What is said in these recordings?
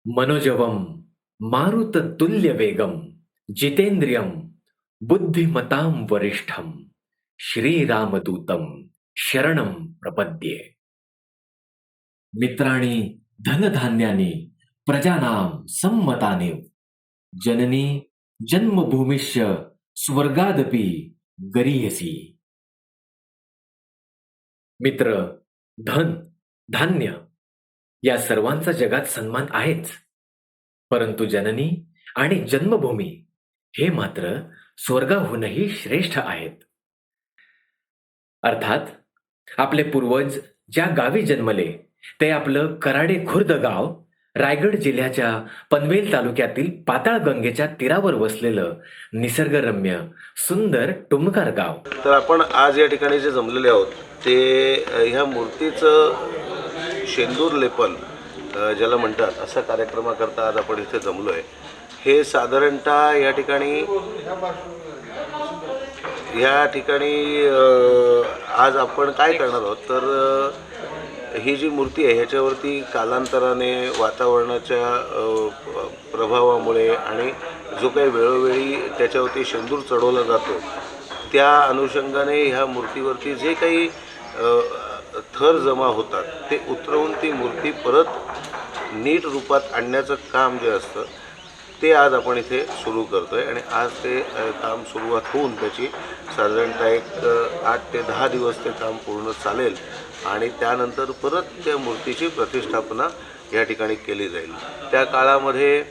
मनोजवं मारुततुल्यवेगं जितेन्द्रियं बुद्धिमतां वरिष्ठं श्रीरामदूतं शरणं प्रपद्ये। मित्राणि धनधान्यानि प्रजानां सम्मतानि जननी जन्मभूमिश्च स्वर्गादपि गरीयसी। मित्र, धन, धान्य या सर्वांचा जगात सन्मान आहेच, परंतु जननी आणि जन्मभूमी हे मात्र स्वर्गाहूनही श्रेष्ठ आहेत. अर्थात आपले पूर्वज ज्या गावी जन्मले ते आपलं कराडे खुर्द गाव रायगड जिल्ह्याच्या पनवेल तालुक्यातील पाताळगंगेच्या तीरावर वसलेलं निसर्गरम्य सुंदर टुमकार गाव. तर आपण आज या ठिकाणी जे जमलेले आहोत ते ह्या मूर्तीचं शेंदूर लेपन ज्याला म्हणतात असा कार्यक्रमाकरता आज आपण इथे जमलो आहे. हे साधारणतः या ठिकाणी आज आपण काय करणार आहोत तर ही जी मूर्ती आहे ह्याच्यावरती कालांतराने वातावरणाच्या प्रभावामुळे आणि जो काही वेळोवेळी त्याच्यावरती शेंदूर चढवला जातो त्या अनुषंगाने ह्या मूर्तीवरती जे काही थर जमा होतात ते उतरवून ती मूर्ती परत नीट रूपात आणण्याचं काम जे असतं ते आज आपण इथे सुरू करतो आहे. आणि आज ते काम सुरुवात होऊन त्याची साधारणतः एक 8 ते 10 दिवस ते काम पूर्ण चालेल आणि त्यानंतर परत त्या मूर्तीची प्रतिष्ठापना या ठिकाणी केली जाईल. त्या काळामध्ये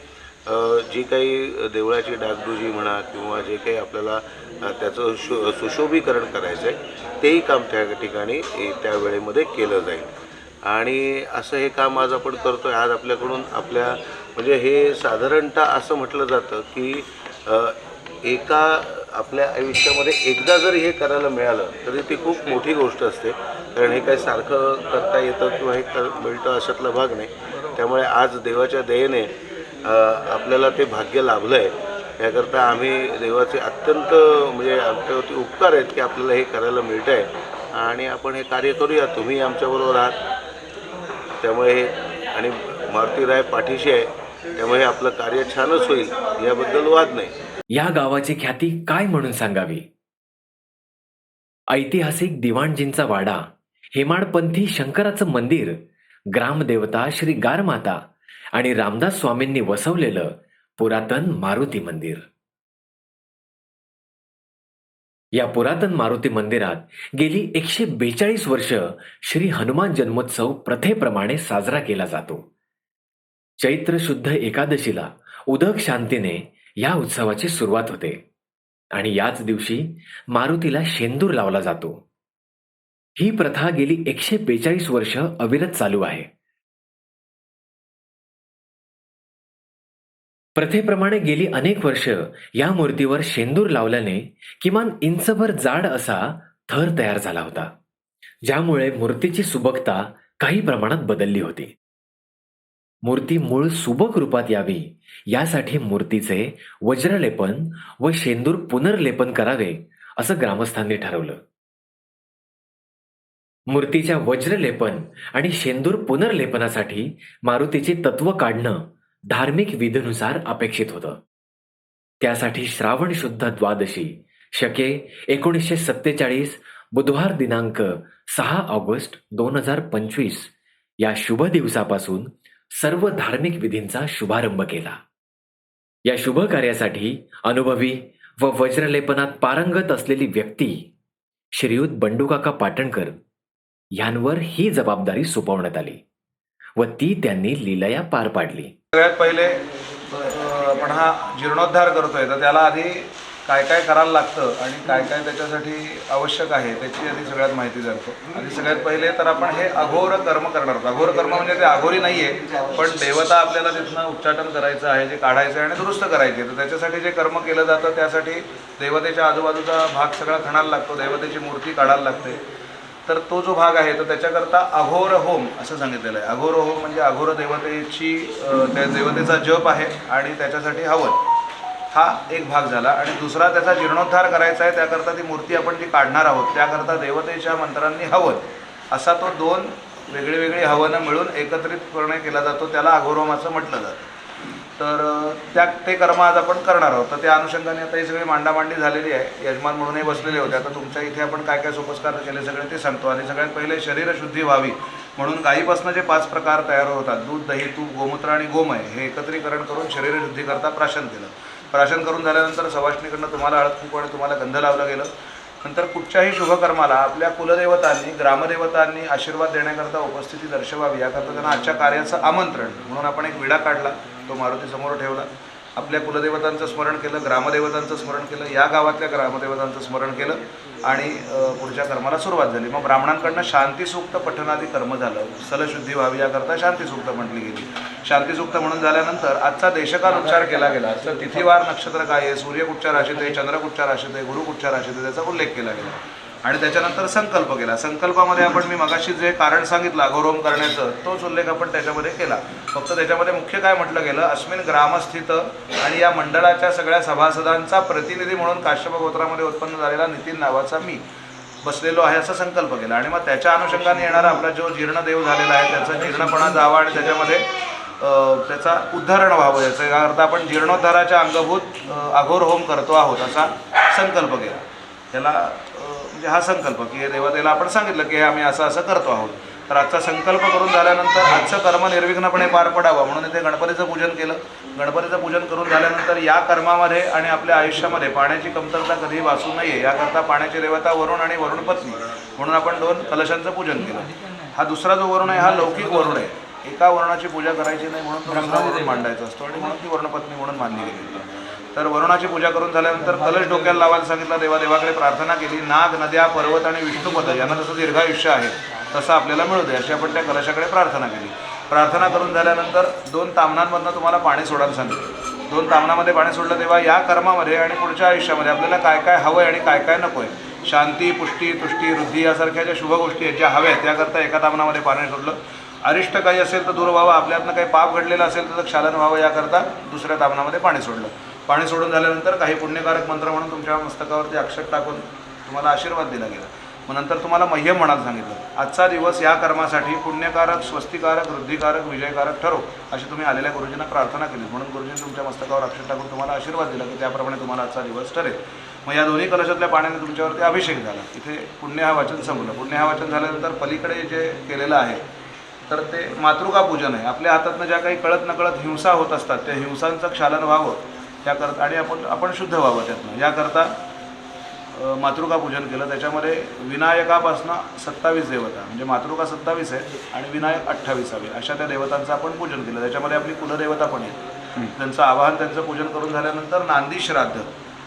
जी काही देवळाची डागडुजी म्हणा किंवा जे काही आपल्याला त्याचं सुशोभीकरण करायचं आहे तेही काम त्या ठिकाणी त्या वेळेमध्ये केलं जाईल. आणि असं हे काम आज आपण करतो आहे. आज आपल्याकडून म्हणजे हे साधारणतः असं म्हटलं जातं की एका आपल्या आयुष्यामध्ये एकदा जरी हे करायला मिळालं तरी ती खूप मोठी गोष्ट असते, कारण हे काही सारखं करता येतं किंवा हे मिळतं अशातला भाग नाही. त्यामुळे आज देवाच्या दयेने आपल्याला ते भाग्य लाभलं आहे. याकरता आम्ही देवाचे अत्यंत म्हणजे आमच्यावरती उपकार आहेत की आपल्याला हे करायला मिळतं आहे आणि आपण हे कार्य करूया. तुम्ही आमच्याबरोबर आहात त्यामुळे आणि मारुतीराय पाठीशी आहे त्यामुळे आपलं कार्य छानच होईल याबद्दल वाद नाही. या गावाची ख्याती काय म्हणून सांगावी. ऐतिहासिक दिवाणजींचा वाडा, हेमाडपंथी शंकराचं मंदिर, ग्रामदेवता श्री गारमाता आणि रामदास स्वामींनी वसवलेलं पुरातन मारुती मंदिर. या पुरातन मारुती मंदिरात गेली 142 वर्ष श्री हनुमान जन्मोत्सव प्रथेप्रमाणे साजरा केला जातो. चैत्र शुद्ध एकादशीला उदक शांतीने या उत्सवाची सुरुवात होते आणि याच दिवशी मारुतीला शेंदूर लावला जातो. ही प्रथा गेली 142 वर्ष अविरत चालू आहे. प्रथेप्रमाणे गेली अनेक वर्ष या मूर्तीवर शेंदूर लावल्याने किमान इंचभर जाड असा थर तयार झाला होता, ज्यामुळे मूर्तीची सुबकता काही प्रमाणात बदलली होती. मूर्ती मूळ सुबक रूपात यावी यासाठी मूर्तीचे वज्रलेपन व शेंदूर पुनर्लेपन करावे असं ग्रामस्थांनी ठरवलं. मूर्तीच्या वज्रलेपन आणि शेंदूर पुनर्लेपनासाठी मारुतीची तत्व काढणं धार्मिक विधीनुसार अपेक्षित होतं. त्यासाठी श्रावण शुद्ध द्वादशी शके 1947 बुधवार दिनांक 6 ऑगस्ट 2025 या शुभ दिवसापासून सर्व धार्मिक विधींचा शुभारंभ केला. या शुभ कार्यासाठी अनुभवी व वज्रलेपनात पारंगत असलेली व्यक्ती श्रीयुत बंडूकाका पाटणकर यांवर ही जबाबदारी सोपवण्यात आली व ती त्यांनी लीलया पार पाडली. सगळ्यात पहिले आपण हा जीर्णोद्धार करतोय तर त्याला आधी काय काय करायला लागतं आणि काय काय त्याच्यासाठी आवश्यक आहे त्याची आधी सगळ्यात माहिती जातो. आणि सगळ्यात पहिले तर आपण हे अघोर कर्म करणार आहोत. अघोर कर्म म्हणजे ते अघोरी नाही आहे, पण देवता आपल्याला तिथनं उच्चाटन करायचं आहे, जे काढायचं आहे आणि दुरुस्त करायचे. तर त्याच्यासाठी जे कर्म केलं जातं त्यासाठी देवतेच्या आजूबाजूचा भाग सगळा खणायला लागतो, देवतेची मूर्ती काढायला लागते. तर तो जो भाग आहे तर त्याच्याकरता अघोर होम असं सांगितलेलं आहे. अघोर होम म्हणजे अघोर देवतेची त्या देवतेचा जप आहे आणि त्याच्यासाठी हवन हा एक भाग झाला. आणि दुसरा त्याचा जीर्णोद्धार करायचा आहे, त्याकरता ती मूर्ती आपण जी काढणार आहोत त्याकरता देवतेच्या मंत्रांनी हवन असा तो 2 वेगळी वेगळी हवनं मिळून एकत्रितपणे केला जातो, त्याला अघोरहोम असं म्हटलं जातं. तर ते कर्म आज आपण करणार आहोत. तर त्या अनुषंगाने आता ही सगळी मांडामांडी झालेली आहे. यजमान म्हणूनही बसलेले होते. आता तुमच्या इथे आपण काय काय सोपस्कार केले सगळे ते सांगतो. आणि सगळ्यात पहिले शरीरशुद्धी व्हावी म्हणून गायीपासून जे 5 प्रकार तयार होतात, दूध, दही, तूप, गोमूत्र आणि गोमय, हे एकत्रीकरण करून शरीरशुद्धी करता प्राशन केलं. प्राशन करून झाल्यानंतर सवाष्णीकडनं तुम्हाला हळद कुंकू आणि तुम्हाला गंध लावलं गेलं. नंतर कुठच्याही शुभकर्माला आपल्या कुलदेवतांनी, ग्रामदेवतांनी आशीर्वाद देण्याकरता उपस्थिती दर्शवावी, याकरता त्यांना आजच्या कार्याचं आमंत्रण म्हणून आपण एक विडा काढला, तो मारुती समोर ठेवला. आपल्या कुलदेवतांचं स्मरण केलं, ग्रामदेवतांचं स्मरण केलं, या गावातल्या ग्रामदेवतांचं स्मरण केलं आणि पुढच्या कर्माला सुरुवात झाली. मग ब्राह्मणांकडनं शांतीसूक्त पठणादी कर्म झालं. स्थलशुद्धी व्हावी याकरता शांतीसूक्त म्हटली गेली. शांतीसूक्त म्हणून झाल्यानंतर आजचा देशकाल उच्चार केला गेला. तर तिथीवार नक्षत्र काय आहे, सूर्य कुठच्या राशीत आहे, चंद्र कुठच्या राशीत आहे, गुरु कुठच्या राशीत आहे, त्याचा उल्लेख केला गेला. आणि त्याच्यानंतर संकल्प केला. संकल्पामध्ये आपण मी मगाशी जे कारण सांगितलं अघोरहोम करण्याचं, तोच उल्लेख आपण त्याच्यामध्ये केला. फक्त त्याच्यामध्ये मुख्य काय म्हटलं गेलं, अस्मिन ग्रामस्थित आणि या मंडळाच्या सगळ्या सभासदांचा प्रतिनिधी म्हणून काश्यप गोत्रामध्ये उत्पन्न झालेला नितीन नावाचा मी बसलेलो आहे असा संकल्प केला. आणि मग त्याच्या अनुषंगाने येणारा आपला जो जीर्ण देव झालेला आहे त्याचा जीर्णपणा जावा आणि त्याच्यामध्ये त्याचा उद्धारण व्हावं, याचा अर्थ आपण जीर्णोद्धाराच्या अंगभूत अघोरहोम करतो आहोत असा संकल्प केला. त्याला म्हणजे हा संकल्प की हे देवतेला आपण सांगितलं की हे आम्ही असं असं करतो आहोत. तर आजचा संकल्प करून झाल्यानंतर आजचं कर्म निर्विघ्नपणे पार पडावं म्हणून इथे गणपतीचं पूजन केलं. गणपतीचं पूजन करून झाल्यानंतर या कर्मामध्ये आणि आपल्या आयुष्यामध्ये पाण्याची कमतरता कधीही भासू नये याकरता पाण्याची देवता वरुण आणि वरुण पत्नी म्हणून आपण 2 कलशांचं पूजन केलं. हा दुसरा जो वरुण आहे हा लौकिक वरुण आहे. एका वरुणाची पूजा करायची नाही म्हणून तो दुसरा वरुण मांडायचा असतो आणि म्हणून ती वरुणपत्नी म्हणून मानली गेली. तर वरुणाची पूजा करून झाल्यानंतर कलश डोक्याला लावायला सांगितलं. देवादेवाकडे प्रार्थना केली. नाग, नद्या, पर्वत आणि विष्णुपद यांना जसं दीर्घायुष्य आहे तसं आपल्याला मिळू दे अशी आपण त्या कलशाकडे प्रार्थना केली. प्रार्थना करून झाल्यानंतर 2 ताम्हणांमधनं तुम्हाला पाणी सोडायला सांगितलं. 2 ताम्हणामध्ये पाणी सोडलं तेव्हा या कर्मामध्ये आणि पुढच्या आयुष्यामध्ये आपल्याला काय काय हवं आहे आणि काय काय नको आहे, शांती, पुष्टी, तुष्टी, वृद्धी यासारख्या ज्या शुभ गोष्टी आहेत ज्या हव्या आहेत त्याकरता एका ताम्हणामध्ये पाणी सोडलं. अरिष्ट काही असेल तर दूर व्हावं, आपल्यातनं काही पाप घडलेलं असेल तर क्षालन व्हावं याकरता दुसऱ्या ताम्हणामध्ये पाणी सोडलं. पाणी सोडून झाल्यानंतर काही पुण्यकारक मंत्र म्हणून तुमच्या मस्तकावरती अक्षत टाकून तुम्हाला आशीर्वाद दिला गेला. मग नंतर तुम्हाला मह्यम म्हणायला सांगितलं. आजचा दिवस या कर्मासाठी पुण्यकारक, स्वस्तिकारक, वृद्धिकारक, विजयकारक ठरो अशी तुम्ही आलेल्या गुरुजींना प्रार्थना केली. म्हणून गुरुजींनी तुमच्या मस्तकावर अक्षत टाकून तुम्हाला आशीर्वाद दिला की त्याप्रमाणे तुम्हाला आजचा दिवस ठरेल. मग या दोन्ही कलशातल्या पाण्याने तुमच्यावरती अभिषेक झाला. इथे पुण्य हा वाचन संपलं. पुण्य हा वाचन झाल्यानंतर पलीकडे जे केलेलं आहे तर ते मातृका पूजन आहे. आपल्या हातातनं ज्या काही कळत नकळत हिंसा होत असतात त्या हिंसांचं क्षालन व्हावं त्याकरता आणि आपण शुद्ध व्हावं त्यातनं याकरता मातृका पूजन केलं. त्याच्यामध्ये विनायकापासून 27 देवता म्हणजे मातृका 27 आहेत आणि विनायक 28 हवे अशा त्या देवतांचं आपण पूजन केलं. त्याच्यामध्ये आपली कुलदेवता पण आहे. त्यांचं आवाहन, त्यांचं पूजन करून झाल्यानंतर नांदी श्राद्ध.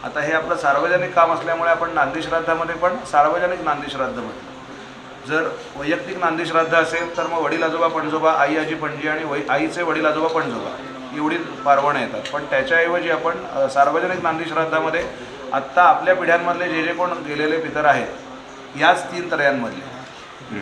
आता हे आपलं सार्वजनिक काम असल्यामुळे आपण नांदी श्राद्धामध्ये पण सार्वजनिक नांदी श्राद्ध म्हणतो. जर वैयक्तिक नांदी श्राद्ध असेल तर मग वडील आजोबा पणजोबा, आई आजी पणजी आणि आईचे वडील आजोबा पणजोबा एवढी पार्वणं येतात. पण त्याच्याऐवजी आपण सार्वजनिक नांदी श्राद्धामध्ये आत्ता आपल्या पिढ्यांमधले जे कोण गेलेले पितर आहेत याच 3 तऱ्यांमधले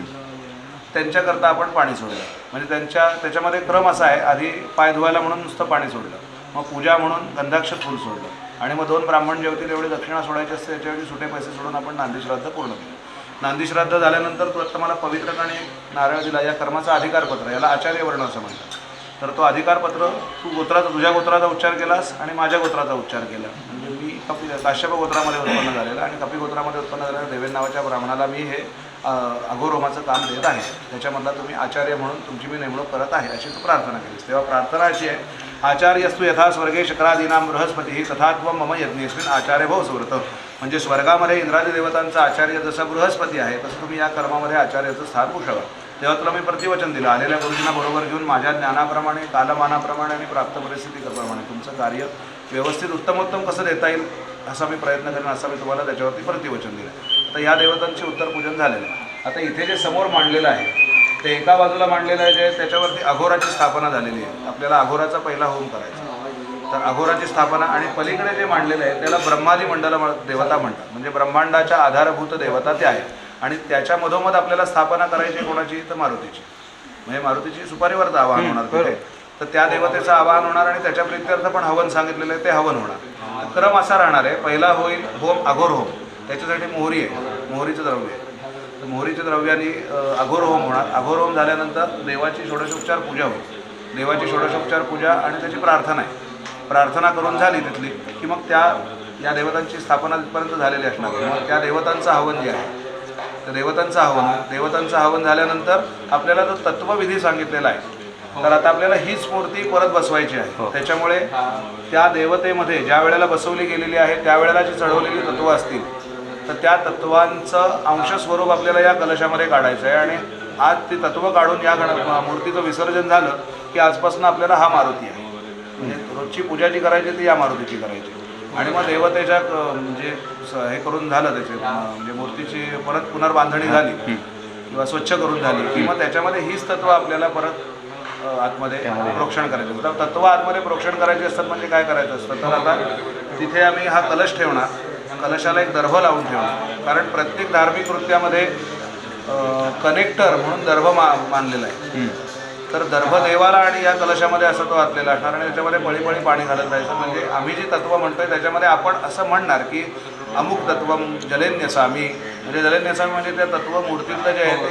त्यांच्याकरता आपण पाणी सोडलं. म्हणजे त्याच्यामध्ये क्रम असा आहे, आधी पाय धुवायला म्हणून नुसतं पाणी सोडलं, मग पूजा म्हणून गंधाक्षत फूल सोडलं आणि मग 2 ब्राह्मण जेवतील एवढी दक्षिणा सोडायची असते त्याच्याऐवजी सुटे पैसे सोडून आपण नांदी श्राद्ध पूर्ण केलं. नांदी श्राद्ध झाल्यानंतर तू आत्ता मला पवित्र आणि नारळ दिला या कर्माचा अधिकारपत्र, याला आचार्य वर्ण असं म्हणतात. तर तो अधिकारपत्र तू तुझ्या गोत्राचा उच्चार केलास आणि माझ्या गोत्राचा उच्चार केला. म्हणजे मी काश्यप गोत्रामध्ये उत्पन्न झालेला आणि कपी गोत्रामध्ये उत्पन्न झालेल्या देवेन नावाच्या ब्राह्मणाला मी हे अघोरहोमाचं काम देत आहे. त्याच्यामधला तुम्ही आचार्य म्हणून तुमची मी नेमणूक करत आहे अशी तू प्रार्थना केलीस. तेव्हा प्रार्थना अशी आहे, आचार्यस्तु यथा स्वर्गे शक्रादीनां बृहस्पती तथा त्वं मम यज्ञेस्मिन् आचार्य भव सुव्रत. म्हणजे स्वर्गामध्ये इंद्रादी देवतांचा आचार्य जसा बृहस्पती आहे तसं तुम्ही या कर्मामध्ये आचार्याचं स्थान भूषवा. तेव्हा तुला मी प्रतिवचन दिलं, आलेल्या गुरुजींना बरोबर घेऊन माझ्या ज्ञानाप्रमाणे, कालमानाप्रमाणे आणि प्राप्त परिस्थितीप्रमाणे तुमचं कार्य व्यवस्थित उत्तमोत्तम कसं देता येईल असा मी प्रयत्न करेन असं मी तुम्हाला त्याच्यावरती प्रतिवचन दिलं. तर या देवतांचे उत्तर पूजन झालेलं आहे. आता इथे जे समोर मांडलेलं आहे ते एका बाजूला मांडलेलं आहे जे त्याच्यावरती अघोराची स्थापना झालेली आहे. आपल्याला अघोराचा पहिला होम करायचा. तर अघोराची स्थापना आणि पलीकडे जे मांडलेलं आहे त्याला ब्रह्मादी मंडल देवता म्हणतात. म्हणजे ब्रह्मांडाच्या आधारभूत देवता त्या आहेत आणि त्याच्या मधोमध आपल्याला स्थापना करायची कोणाची तर मारुतीची. म्हणजे मारुतीची सुपारीवरचं आवाहन होणार तिथे. तर त्या देवतेचं आवाहन होणार आणि त्याच्या प्रित्यर्थ पण हवन सांगितलेलं आहे ते हवन होणार. क्रम असा राहणार आहे, पहिला होईल होम अघोर होम. त्याच्यासाठी मोहरी आहे, मोहरीचं द्रव्य आहे. तर मोहरीच्या द्रव्याने अघोर होम होणार. अघोर होम झाल्यानंतर देवाची षोडशोपचार पूजा होईल. देवाची षोडशोपचार पूजा आणि त्याची प्रार्थना आहे. प्रार्थना करून झाली तिथली की मग या देवतांची स्थापना तिथपर्यंत झालेली असणार. मग त्या देवतांचं हवन जे आहे तर देवतांचं हवन झाल्यानंतर आपल्याला जो तत्वविधी सांगितलेला आहे तर आता आपल्याला हीच मूर्ती परत बसवायची आहे. त्याच्यामुळे त्या देवतेमध्ये ज्या वेळेला बसवली गेलेली आहे त्यावेळेला जी चढवलेली तत्त्वं असतील तर त्या तत्वांचं अंशस्वरूप आपल्याला या कलशामध्ये काढायचं आहे. आणि आज ती तत्त्व काढून या मूर्तीचं विसर्जन झालं की आजपासून आपल्याला हा मारुती आहे. म्हणजे रोजची पूजा जी करायची ती या मारुतीची करायची. आणि मग देवतेच्या म्हणजे हे करून झालं त्याचे म्हणजे मूर्तीची परत पुनर्बांधणी झाली किंवा स्वच्छ करून झाली की मग त्याच्यामध्ये हीच तत्व आपल्याला परत आतमध्ये प्रोक्षण करायचं असतं. तत्व आतमध्ये प्रोक्षण करायचे असतात म्हणजे काय करायचं असतं तर आता तिथे आम्ही हा कलश ठेवणार. कलशाला एक दर्भ लावून ठेवणार. कारण प्रत्येक धार्मिक कृत्यामध्ये कनेक्टर म्हणून दर्भ मानलेला आहे. तर दर्भ देवाला आणि या कलशामध्ये असं तो आतलेला असणार आणि त्याच्यामध्ये पळी पाणी घालत राहायचं. म्हणजे आम्ही जी तत्व म्हणतोय त्याच्यामध्ये आपण असं म्हणणार की अमुक तत्व जलेन्यसामी म्हणजे जलेन्यसामी म्हणजे त्या तत्व मूर्तीतलं जे आहे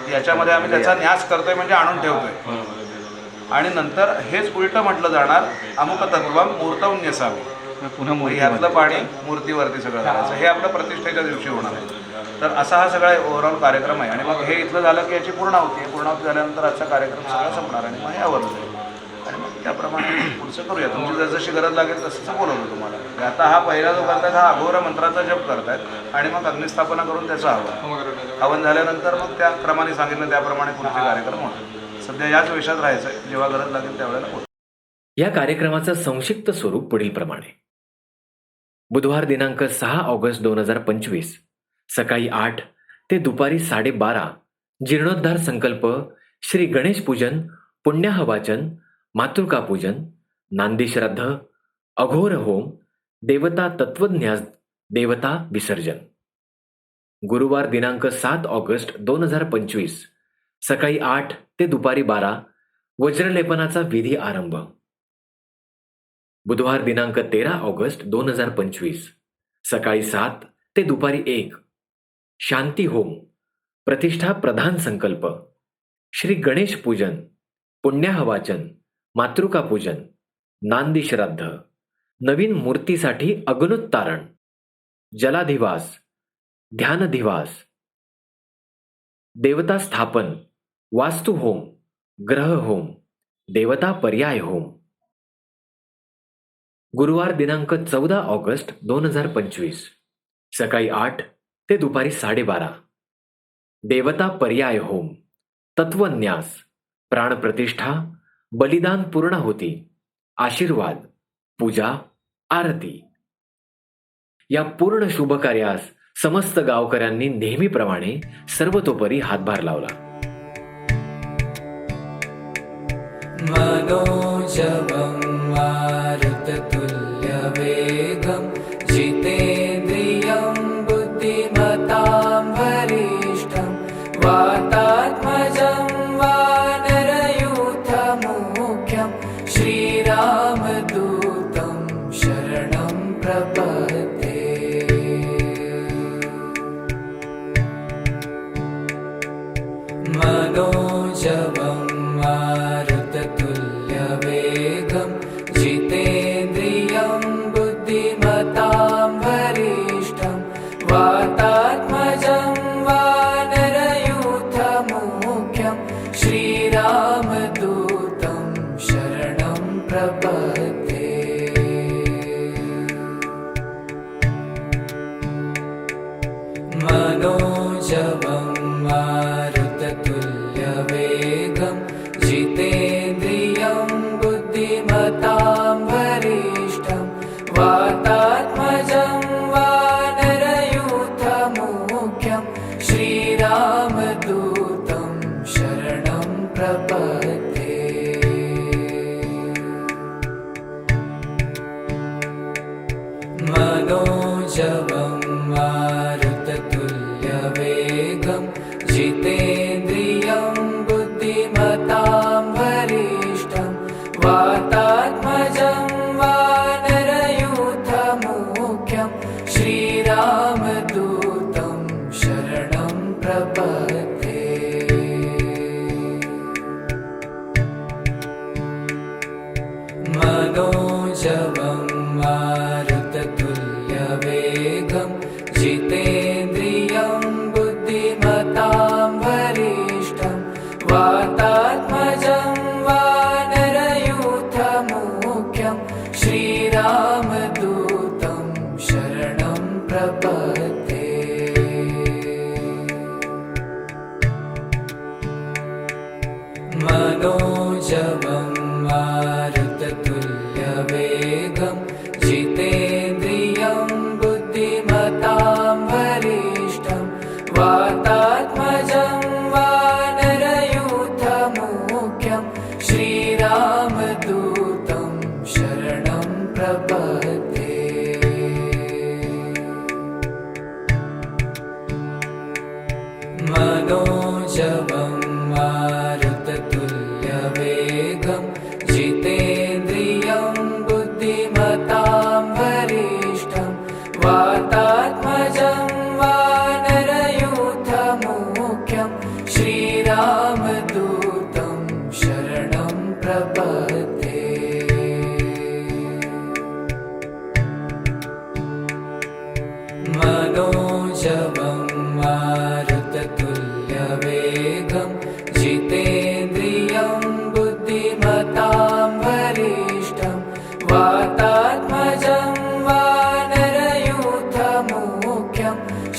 ते याच्यामध्ये आम्ही त्याचा न्यास करतोय म्हणजे आणून ठेवतोय. आणि नंतर हेच उलटं म्हटलं जाणार अमुक तत्व मूर्तवन्यसामी पुन्हा ह्यातलं पाणी मूर्तीवरती सगळं घालायचं. हे आपलं प्रतिष्ठेच्या दिवशी होणार आहे. तर असा हा सगळा ओव्हरऑल कार्यक्रम आहे. आणि मग हे इथलं झालं की याची पूर्णावती झाल्यानंतर आजचा कार्यक्रम सगळा संपणार आणि मग हे आवडलं जाईल. आणि मग त्याप्रमाणे पुढचं करूया. तुमची जसजशी गरज लागेल तसं बोलवतो तुम्हाला. आता हा पहिला जो करतायत हा अघोर मंत्राचा जप करतायत आणि मग अग्निस्थापना करून त्याचं हवन झाल्यानंतर मग त्या क्रमाने सांगितलं त्याप्रमाणे पुढचे कार्यक्रम होतात. सध्या याच वेशात राहायचं आहे. जेव्हा गरज लागेल त्यावेळेला होतं. या कार्यक्रमाचं संक्षिप्त स्वरूप पुढीलप्रमाणे. बुधवार दिनांक 6 ऑगस्ट 2025 सकाळी 8 ते दुपारी 12:30 जीर्णोद्धार संकल्प, श्री गणेश पूजन, पुण्याह वाचन, मातृका पूजन, नांदी श्राद्ध, अघोर होम, देवता तत्वज्ञास, देवता विसर्जन. गुरुवार दिनांक 7 ऑगस्ट 2025 सकाळी 8 ते दुपारी 12 वज्रलेपनाचा विधी आरंभ. बुधवार दिनांक 13 ऑगस्ट 2025 सकाळी 7 ते दुपारी 1 शांती होम, प्रतिष्ठा प्रधान संकल्प, श्री गणेश पूजन, पुण्याह वाचन, मातृका पूजन, नांदी श्राद्ध, नवीन मूर्तीसाठी अग्नुत्तारण, जलाधिवास, ध्यानधिवास, देवता स्थापन, वास्तु होम, ग्रह होम, देवता पर्याय होम. गुरुवार दिनांक 14 ऑगस्ट 2025 सकाळी 8 ते दुपारी 12:30 देवता पर्याय होम, तत्वन्यास, प्राणप्रतिष्ठा, बलिदान पूर्णाहुती, आशीर्वाद, पूजा, आरती. या पूर्ण शुभ कार्यास समस्त गावकऱ्यांनी नेहमीप्रमाणे सर्वतोपरी हातभार लावला. मनोजवं मारुततुल्यवेगं जितेन्द्रियं बुद्धिमतां वरिष्ठं वातात्मजं वानरयूथमुख्यं श्रीरामदूतं शरणं प्रपद्ये. मनोजवं मारुततुल्यवेगं जितेन्द्रियं बुद्धिमतां वरिष्ठं वातात्मजं वानरयूथमुख्यं श्रीरामदूतं शरणं प्रपद्ये. मनोजवं मारुततुल्यवेगं जितेन्द्रियं बुद्धिमतां वरिष्ठं वातात्मजं वानरयूथमुख्यं श्रीरामदूतं शरणं प्रपद्ये. मनोजवं मारुततुल्यवेगं जितेन्द्रियं बुद्धिमतां मनोजवं मारुततुल्यवेगं जितेन्द्रियं बुद्धिमतां वरिष्ठं वातात्मजं वानरयूथमुख्यं श्रीरामदूतं शरणं प्रपद्ये। मनोजवं मारुततुल्यवेगं जितेन्द्रियं बुद्धिमतां वरिष्ठं वातात्मजं वानरयूथमुख्यं श्रीरामदूतं शरणं प्रपद्ये। मनोजवं मारुततुल्यवेगं जितेन्द्रियं बुद्धिमतां वरिष्ठं वातात्मजं वानरयूथमुख्यं श्रीरामदूतं शरणं प्रपद्ये। मनोजवं मारुततुल्यवेगं जितेन्द्रियं बुद्धिमतां वरिष्ठं वातात्मजं वानरयूथमुख्यं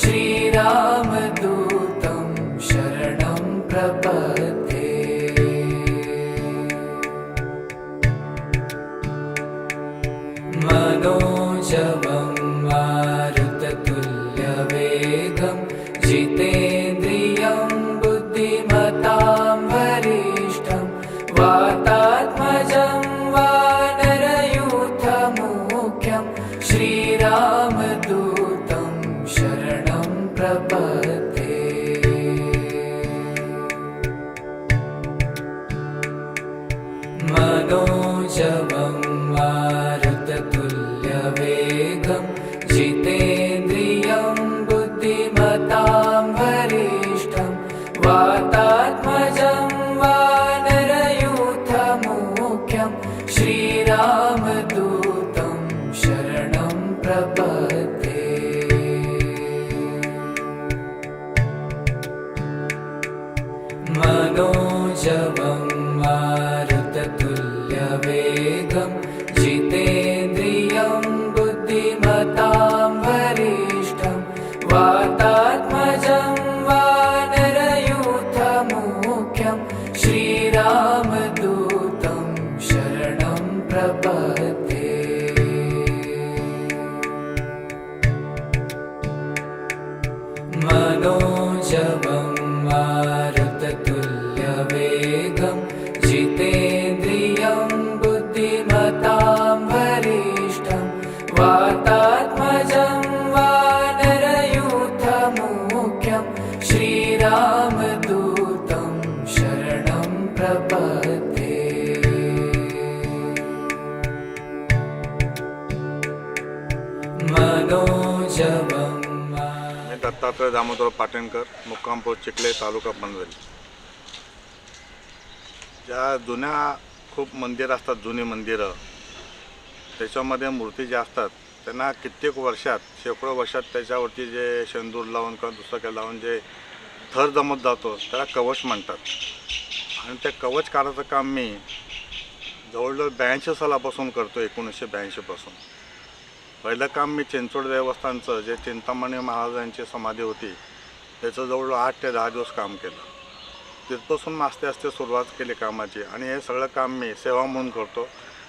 श्रीरामदूतं शरणं प्रपद्ये। मनोजवं मारुततुल्यवेगं जितेन्द्रियं बुद्धिमतां वरिष्ठं वातात्मजं वानरयूथमुख्यं श्रीरामदूतं शरणं प्रपद्ये। मनोजवं मारुततुल्यवेगं जितेन्द्रियं बुद्धिमतां वरिष्ठं वातात्मजं वानरयूथमुख्यं श्रीरामदूतं शरणं प्रपद्ये। मनोजवं मारुततुल्यवेगं जितेन्द्रियं बुद्धिमतां वरिष्ठं वातात्मजं वानरयूथमुख्यं श्रीरामदूतं शरणं प्रपद्ये। मनोजवं मारुततुल्यवेगं जितेन्द्रियं बुद्धिमतां वरिष्ठं वातात्मजं वानरयूथमुख्यं श्रीरामदूतं शरणं प्रपद्ये। मनोजवं मी दत्तात्रय दामोदर पाटणकर, मुक्काम पोस्ट चिखले, तालुका पनवेल. ज्या जुन्या खूप मंदिर असतात, जुनी मंदिरं, त्याच्यामध्ये मूर्ती ज्या असतात त्यांना कित्येक वर्षात, शेकडो वर्षात त्याच्यावरती जे शेंदूर लावून किंवा दुसरं काही लावून जे थर जमत जातो त्याला कवच म्हणतात. आणि ते कवच काढायचं काम मी जवळजवळ 82 सालापासून करतो, 1982 पासून. पहिलं काम मी चिंचवड देवस्थानचं, जे चिंतामणी महाराजांची समाधी होती, त्याचं जवळजवळ 8 ते 10 दिवस काम केलं. तिथपासून आस्ते आस्ते सुरुवात केली कामाची. आणि हे सगळं काम मी सेवा म्हणून करतो.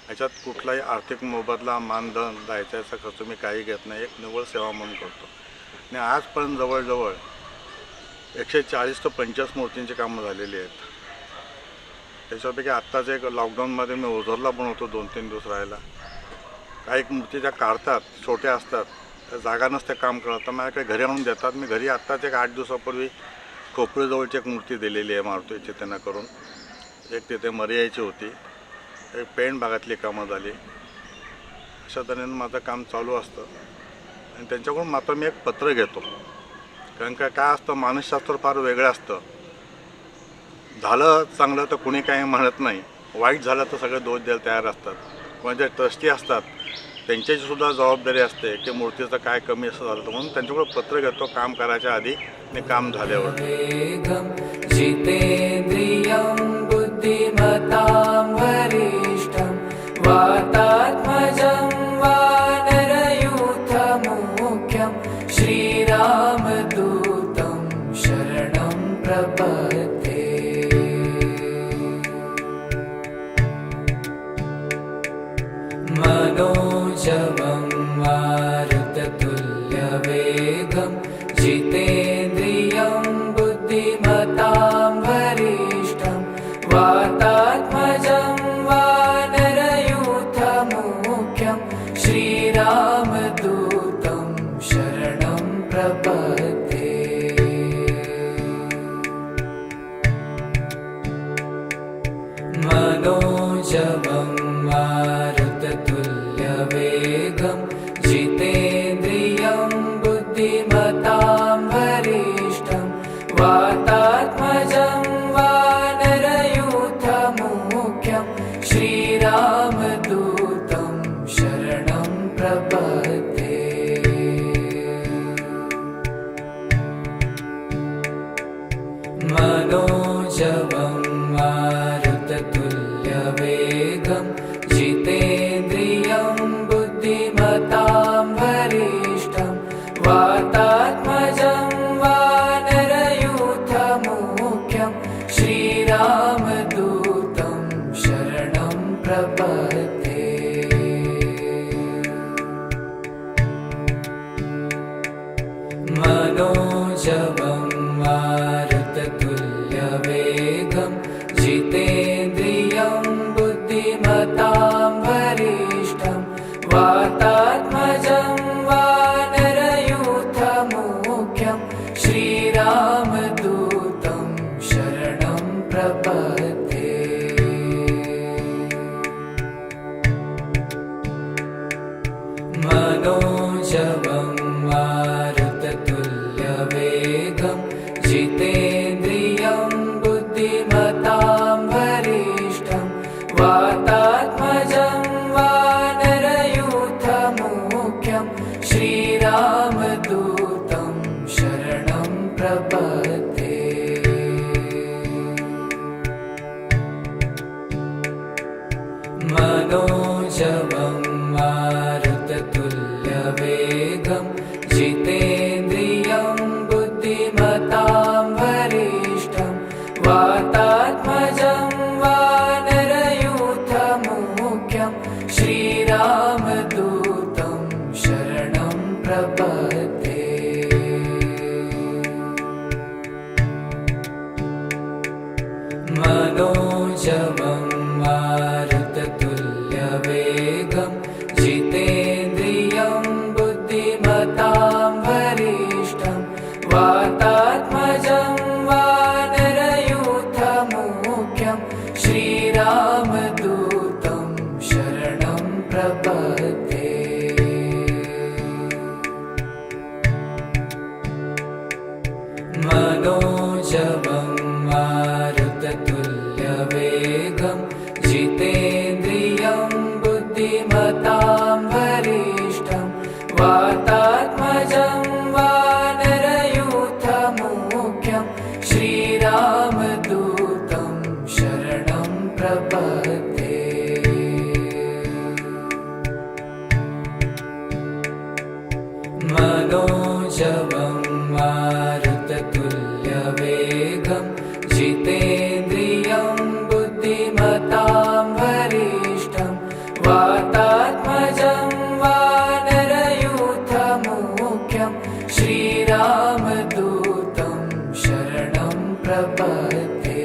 याच्यात कुठलाही आर्थिक मोबदला, मानधन द्यायचा याचा खर्च मी काही घेत नाही, एक निव्वळ सेवा म्हणून करतो. आणि आजपर्यंत जवळजवळ 140 ते 25 मूर्तींची कामं झालेली आहेत. त्याच्यापैकी आत्ताच एक लॉकडाऊनमध्ये मी ओझरला पण होतो 2-3 दिवस राहायला. काही मूर्ती ज्या काढतात, छोट्या असतात, त्या जागा नसते काम करत, तर माझ्याकडे घरी आणून देतात. मी घरी आत्ताच एक 8 दिवसापूर्वी खोपळीजवळची एक मूर्ती दिलेली आहे मारुतीची त्यांना करून. एक तिथे मर्यायची होती, एक पेंट भागातली कामं झाली. अशा तऱ्हेनं माझं काम चालू असतं. आणि त्यांच्याकडून मात्र मी एक पत्र घेतो, कारण काय असतं, मानसशास्त्र फार वेगळं असतं. झालं चांगलं तर कुणी काही म्हणत नाही, वाईट झालं तर सगळे दोष द्यायला तयार असतात. किंवा जे ट्रस्टी असतात त्यांच्याची सुद्धा जबाबदारी असते की मूर्तीचं काय कमी असं झालं तर म्हणून त्यांच्याकडे पत्र घेतो काम करायच्या आधी आणि काम झाल्यावर. वेगं जितेन्द्रियं बुद्धिमतां वरिष्ठं वातात्मजं वानरयूथमुख्यं श्रीरामदूतं शरणं प्रपद्ये. मनोजवं मारुततुल्यवेगं जितेन्द्रियं बुद्धिमतां वरिष्ठं वातात्मजं वानरयूथमुख्यं श्रीरामदूतं शरणं प्रपद्ये. मनोजवं मारुततुल्यवेगं जितेन्द्रियं बुद्धिमतां वरिष्ठं वातात्मजं वानरयूथमुख्यं श्रीरामदूतं शरणं प्रपद्ये. मनोजवं मारुततुल्यवेगं जितेन्द्रियं बुद्धिमतां वरिष्ठं वातात्मजं वानरयूथमुख्यं श्रीरामदूतं शरणं प्रपद्ये. मनोजवं मारुततुल्यवेगं जितेन्द्रियं बुद्धिमतां वरिष्ठं वातात्मजं वानरयूथमुख्यं श्रीरामदूतं शरणं प्रपद्ये. मनोजवं मारुततुल्यवेगं जितेन्द्रियं बुद्धिमतां वरिष्ठं वातात्मजं वानरयूथमुख्यं श्रीरामदूतं शरणं प्रपद्ये. मनोजवं मारुततुल्यवेगं जितेन्द्रियं बुद्धिमतां वरिष्ठं वातात्मजं वानरयूथमुख्यं श्रीरामदूतं शरणं प्रपद्ये. मनोजवं मारुततुल्यवेगं जितेन्द्रियं बुद्धिमतां वरिष्ठं वातात्मजं वानरयूथमुख्यं श्रीरामदूतं शरणं प्रपद्ये. मनोजवं मारुततुल्यवेगं जितेन्द्रियं बुद्धिमतां वरिष्ठं वातात्मजं वानरयूथमुख्यं श्रीरामदूतं शरणं प्रपद्ये. मनोजवं मारुततुल्यवेगं जितेन्द्रियं बुद्धिमतां वरिष्ठं वातात्मजं वानरयूथमुख्यं श्रीरामदूतं शरणं प्रपद्ये.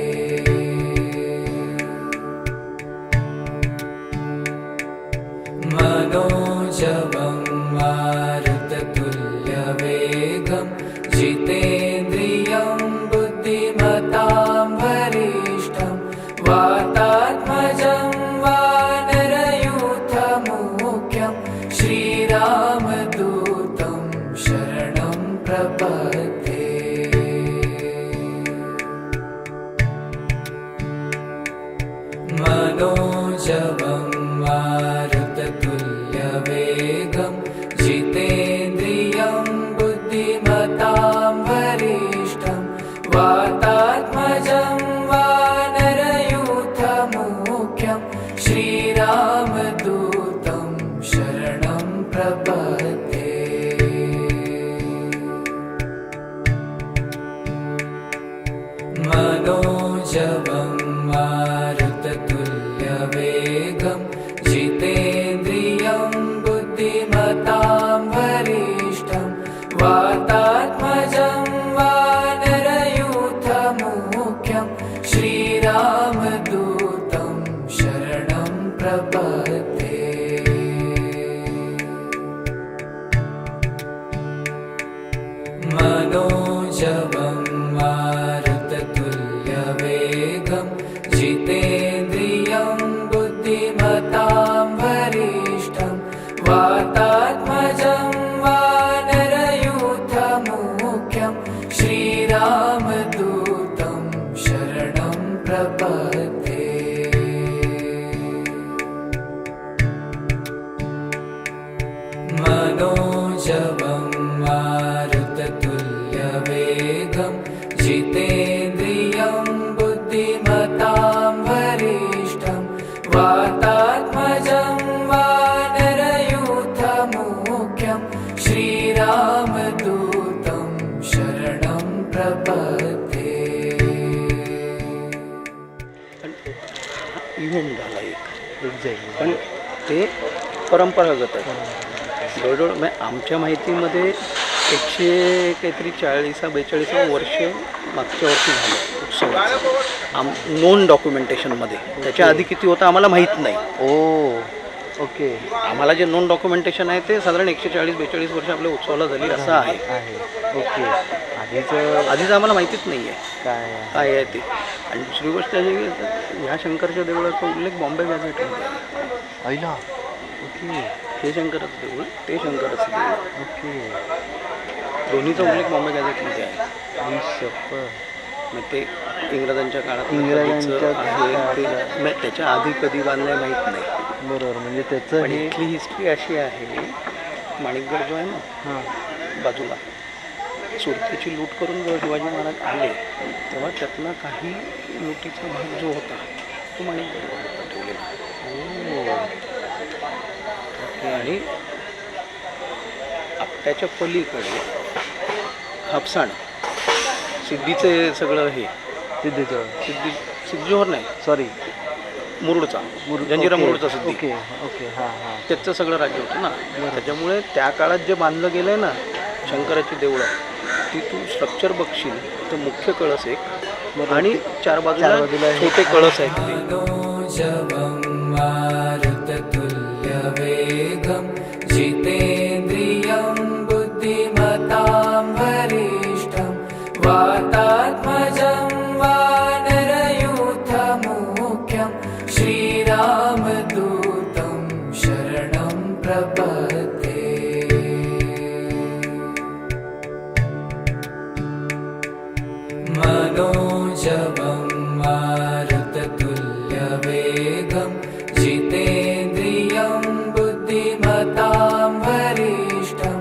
मनोजवं मारुततुल्यवेगं जितेन्द्रियं बुद्धिमतां वरिष्ठं वातात्मजं वानरयूथमुख्यं श्रीरामदूतं शरणं प्रपद्ये. मनोजवं मारुततुल्यवेगं मुख्यं श्रीरामदूतं शरणं प्रपद्ये मनोजवं मारुततुल्यवेगं जितेन्द्रियं बुद्धिमतां वरिष्ठं वातात्मजं वानरयूथमुख्यं श्रीरामदूतं शरणं प्रपद्ये मनोजवं मारुततुल्यवेगं जितेन्द्रियं बुद्धिमतां वरिष्ठं वातात्मजं वानरयूथमुख्यं श्रीरामदूतं शरणं प्रपद्ये मनोजवं मारुततुल्यवेगं जितेन्द्रियं बुद्धिमतां वरिष्ठं वातात्मजं वानरयूथमुख्यं श्रीरामदूतं शरणं प्रपद्ये इव्हेंट झाला एक पण ते परंपरागत आहे. जवळजवळ म्हणजे आमच्या माहितीमध्ये 140-42 वर्ष मागच्या वर्षी झालं उत्सव नोन डॉक्युमेंटेशनमध्ये. त्याच्या आधी किती होतं आम्हाला माहीत नाही. ओके. आम्हाला जे नोन डॉक्युमेंटेशन आहे ते साधारण 140-42 वर्ष आपल्या उत्सवाला झाली असं आहे. ओके. आधीच आम्हाला माहितीच नाही आहे काय आहे ते. आणि दुसरी गोष्ट अशी की ह्या शंकरच्या देवळाचा उल्लेख बॉम्बे गॅझेटमध्ये आहे. ओके. हे शंकराचं देऊळ ते शंकराचं देऊळ. ओके. दोन्हीचा उल्लेख बॉम्बे गॅझेटमध्ये आहे. मग ते इंग्रजांच्या काळात आहे ते त्याच्या आधी कधी बांधलंय माहीत नाही. बरोबर. म्हणजे त्याचं इथली हिस्ट्री अशी आहे. माणिकगड जो आहे ना बाजूला सुरतेची लूट करून जेव्हा शिवाजी महाराज आले तेव्हा त्यातला काही लुटीचा भाग जो होता तो माणिकगडवर होता ठेवलेला. आणि आपट्याच्या पलीकडे हापसाण सिद्धीचे सगळं हे सिद्धीजोहर नाही सॉरी मुरुडचा जंजिरा मुरुडचा सिद्धी. ओके. त्याचं सगळं राज्य होतं ना. त्याच्यामुळे त्या काळात जे बांधलं गेलं आहे ना शंकराची देवळं ती तू स्ट्रक्चर बघशील तर मुख्य कळस एक आणि चार बाजूला छोटे कळस आहेत ते. मनोजवं मारुततुल्यवेगं जितेन्द्रियं बुद्धिमतां वरिष्ठं वातात्मजं वानरयूथमुख्यं श्रीरामदूतं शरणं प्रपद्ये मनोजवं मारुततुल्यवेगं जितेन्द्रियं बुद्धिमतां वरिष्ठं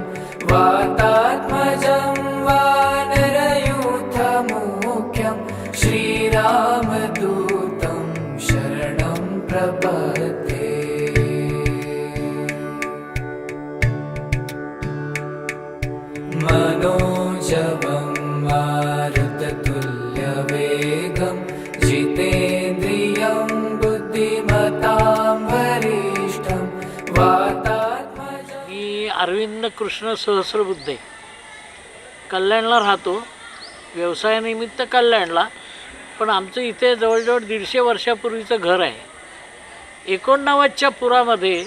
वातात्मजं वानरयूथमुख्यं श्रीरामदूतं शरणं प्रपद्ये मनोजवं मारुततुल्यवेगं जितेन्द्रियं बुद्धिमतां वरिष्ठं वातात्मजं. मी अरविंद कृष्ण सहस्रबुद्धे कल्याणला राहतो. व्यवसायानिमित्त कल्याणला. पण आमचं इथे जवळजवळ 150 वर्षापूर्वीचं घर आहे. 89च्या पुरामध्ये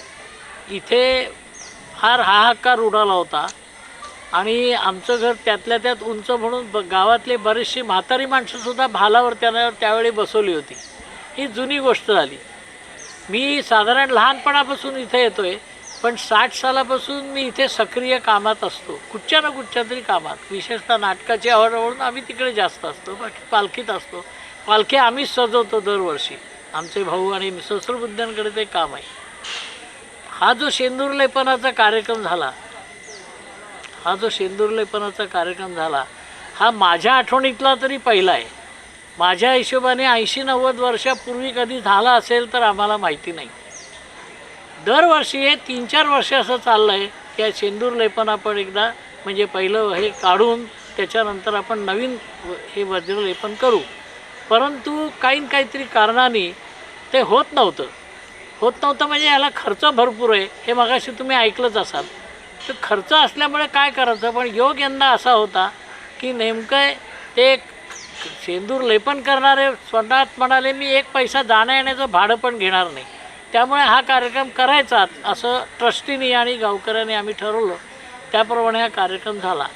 इथे फार हाहाकार उडाला होता आणि आमचं घर त्यातल्या त्यात उंच म्हणून गावातले बरेचशी म्हातारी माणसंसुद्धा भालावर त्यावेळी बसवली होती. ही जुनी गोष्ट झाली. मी साधारण लहानपणापासून इथे येतो आहे पण 60 सालापासून मी इथे सक्रिय कामात असतो. कुठच्या ना कुठच्या तरी कामात. विशेषतः नाटकाची आवड म्हणून आम्ही तिकडे जास्त असतो. बाकी पालखीत असतो. पालखी आम्हीच सजवतो दरवर्षी. आमचे भाऊ आणि सहस्रबुद्ध्यांकडे ते काम आहे. हा जो शेंदूरलेपनाचा कार्यक्रम झाला हा माझ्या आठवणीतला तरी पहिला आहे. माझ्या हिशोबाने 80-90 वर्षापूर्वी कधी झाला असेल तर आम्हाला माहिती नाही. दरवर्षी हे 3-4 वर्ष असं चाललं आहे की शेंदूर लेपन आपण एकदा म्हणजे पहिलं हे काढून त्याच्यानंतर आपण नवीन हे वज्रलेपन करू. परंतु काहीतरी कारणाने ते होत नव्हतं म्हणजे याला खर्च भरपूर आहे हे मगाशी तुम्ही ऐकलंच असाल. तर खर्च असल्यामुळे काय करायचं, पण योग यंदा असा होता की नेमकं ते शेंदूर लेपन करणारे स्वतः म्हणाले मी 1 पैसा जाण्या येण्याचं भाडं पण घेणार नाही, त्यामुळे हा कार्यक्रम करायचा असं ट्रस्टीनी आणि गावकऱ्यांनी आम्ही ठरवलं. त्याप्रमाणे हा कार्यक्रम झाला.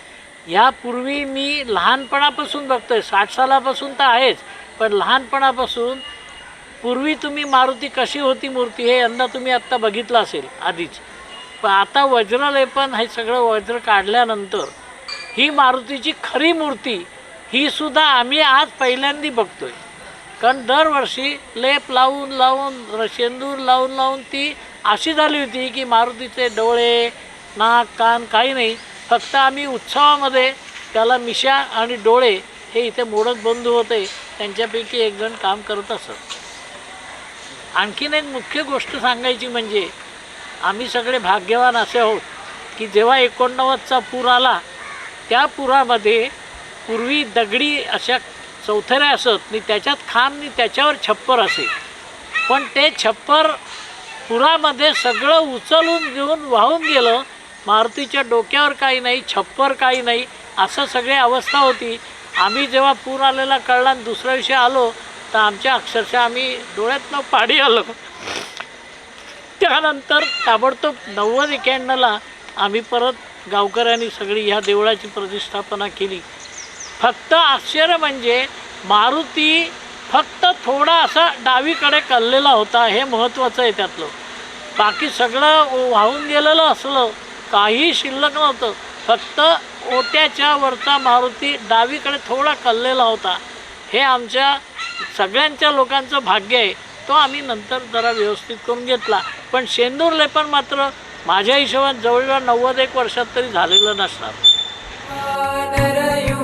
यापूर्वी मी लहानपणापासून बघतोय, 60 सालापासून तर आहेच, पण लहानपणापासून पूर्वी तुम्ही मारुती कशी होती मूर्ती हे यंदा तुम्ही आत्ता बघितलं असेल आधीच. पण आता वज्रलेपन हे सगळं वज्र काढल्यानंतर ही मारुतीची खरी मूर्ती ही सुद्धा आम्ही आज पहिल्यांदा बघतोय. कारण दरवर्षी लेप लावून शेंदूर लावून ती अशी झाली होती की मारुतीचे डोळे, नाक, कान काही नाही, फक्त आम्ही उत्सवामध्ये त्याला मिशा आणि डोळे हे इथे मोडक बंधू होते, त्यांच्यापैकी एक जण काम करत असत. आणखीन एक मुख्य गोष्ट सांगायची म्हणजे आम्ही सगळे भाग्यवान असे आहोत की जेव्हा 89चा पूर आला त्या पुरामध्ये पूर्वी दगडी अशा चौथऱ्या असत आणि त्याच्यात खांब आणि त्याच्यावर छप्पर असे, पण ते छप्पर पुरामध्ये सगळं उचलून घेऊन वाहून गेलं. मारुतीच्या डोक्यावर काही नाही, छप्पर काही नाही, असं सगळी अवस्था होती. आम्ही जेव्हा पूर आलेला कळला आणि दुसऱ्या दिवशी आलो तर आमच्या अक्षरशः आम्ही डोळ्यातनं पाणी आलं. त्यानंतर ताबडतोब 90-91ला आम्ही परत गावकऱ्यांनी सगळी ह्या देवळाची प्रतिष्ठापना केली. फक्त आश्चर्य म्हणजे मारुती फक्त थोडा असा डावीकडे कललेला होता, हे महत्त्वाचं आहे त्यातलं. बाकी सगळं वाहून गेलेलं असलं काही शिल्लक नव्हतं, फक्त ओट्याच्या वरचा मारुती डावीकडे थोडा कललेला होता. हे आमच्या सगळ्यांच्या लोकांचं भाग्य आहे. तो आम्ही नंतर जरा व्यवस्थित करून घेतला. पण शेंदूर लेपन मात्र माझ्या हिशोबात जवळजवळ 91 वर्षात तरी झालेलं नसणार. वानरयूथमुख्यं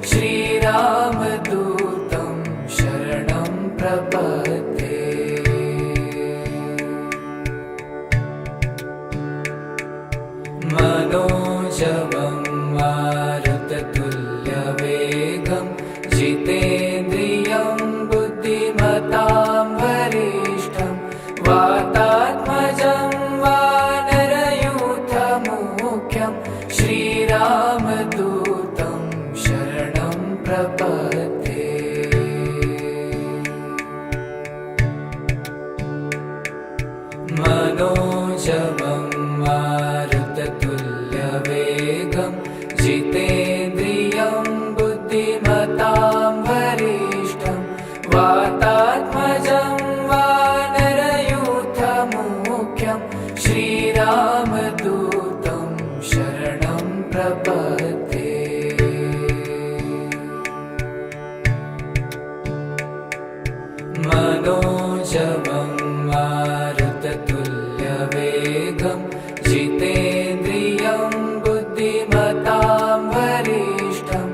श्रीरामदूतं शरणं प्रपद्ये. मनोजवं मारुततुल्यवेगं जितेन्द्रियं बुद्धिमतां वरिष्ठं वातात्मजं वानरयूथमुख्यं श्रीरामदूतं शरणं प्रपद्ये. मनोजवं मारुततुल्यवेगं जितेन्द्रियं बुद्धिमतां वरिष्ठं वातात्मजं वानरयूथमुख्यं श्रीरामदूतं शरणं प्रपद्ये. मनोजवं मारुततुल्यवेगं जितेन्द्रियं बुद्धिमतां वरिष्ठं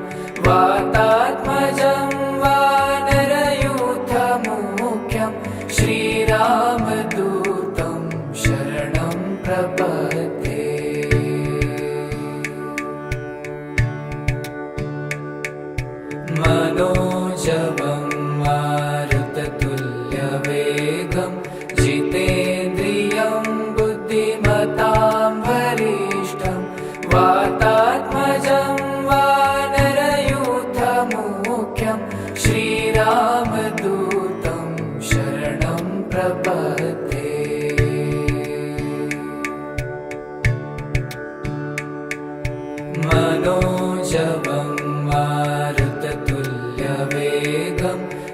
वातात्मजं वानरयूथमुख्यं श्रीरामदूतं शरणं प्रपद्ये. मनोजवं मारुततुल्यवेगं जितेन्द्रियं बुद्धिमतां वरिष्ठं वातात्मजं वानरयूथमुख्यं श्रीरामदूतं शरणं प्रपद्ये. मनोजवं मारुततुल्यवेगं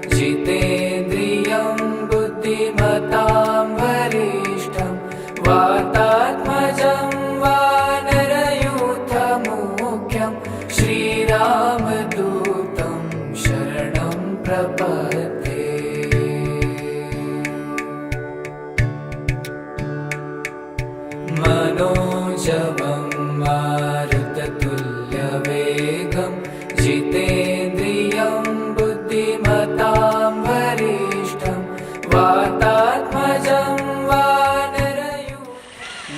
जितेन्द्रियं बुद्धिमतां वरिष्ठं वातात्मजं वानरयूथमुख्यं श्रीरामदूतं शरणं प्रपद्ये. मनोजवं मारुततुल्यवेगं जितेन्द्रियं वातात्मजं वानरयूथम्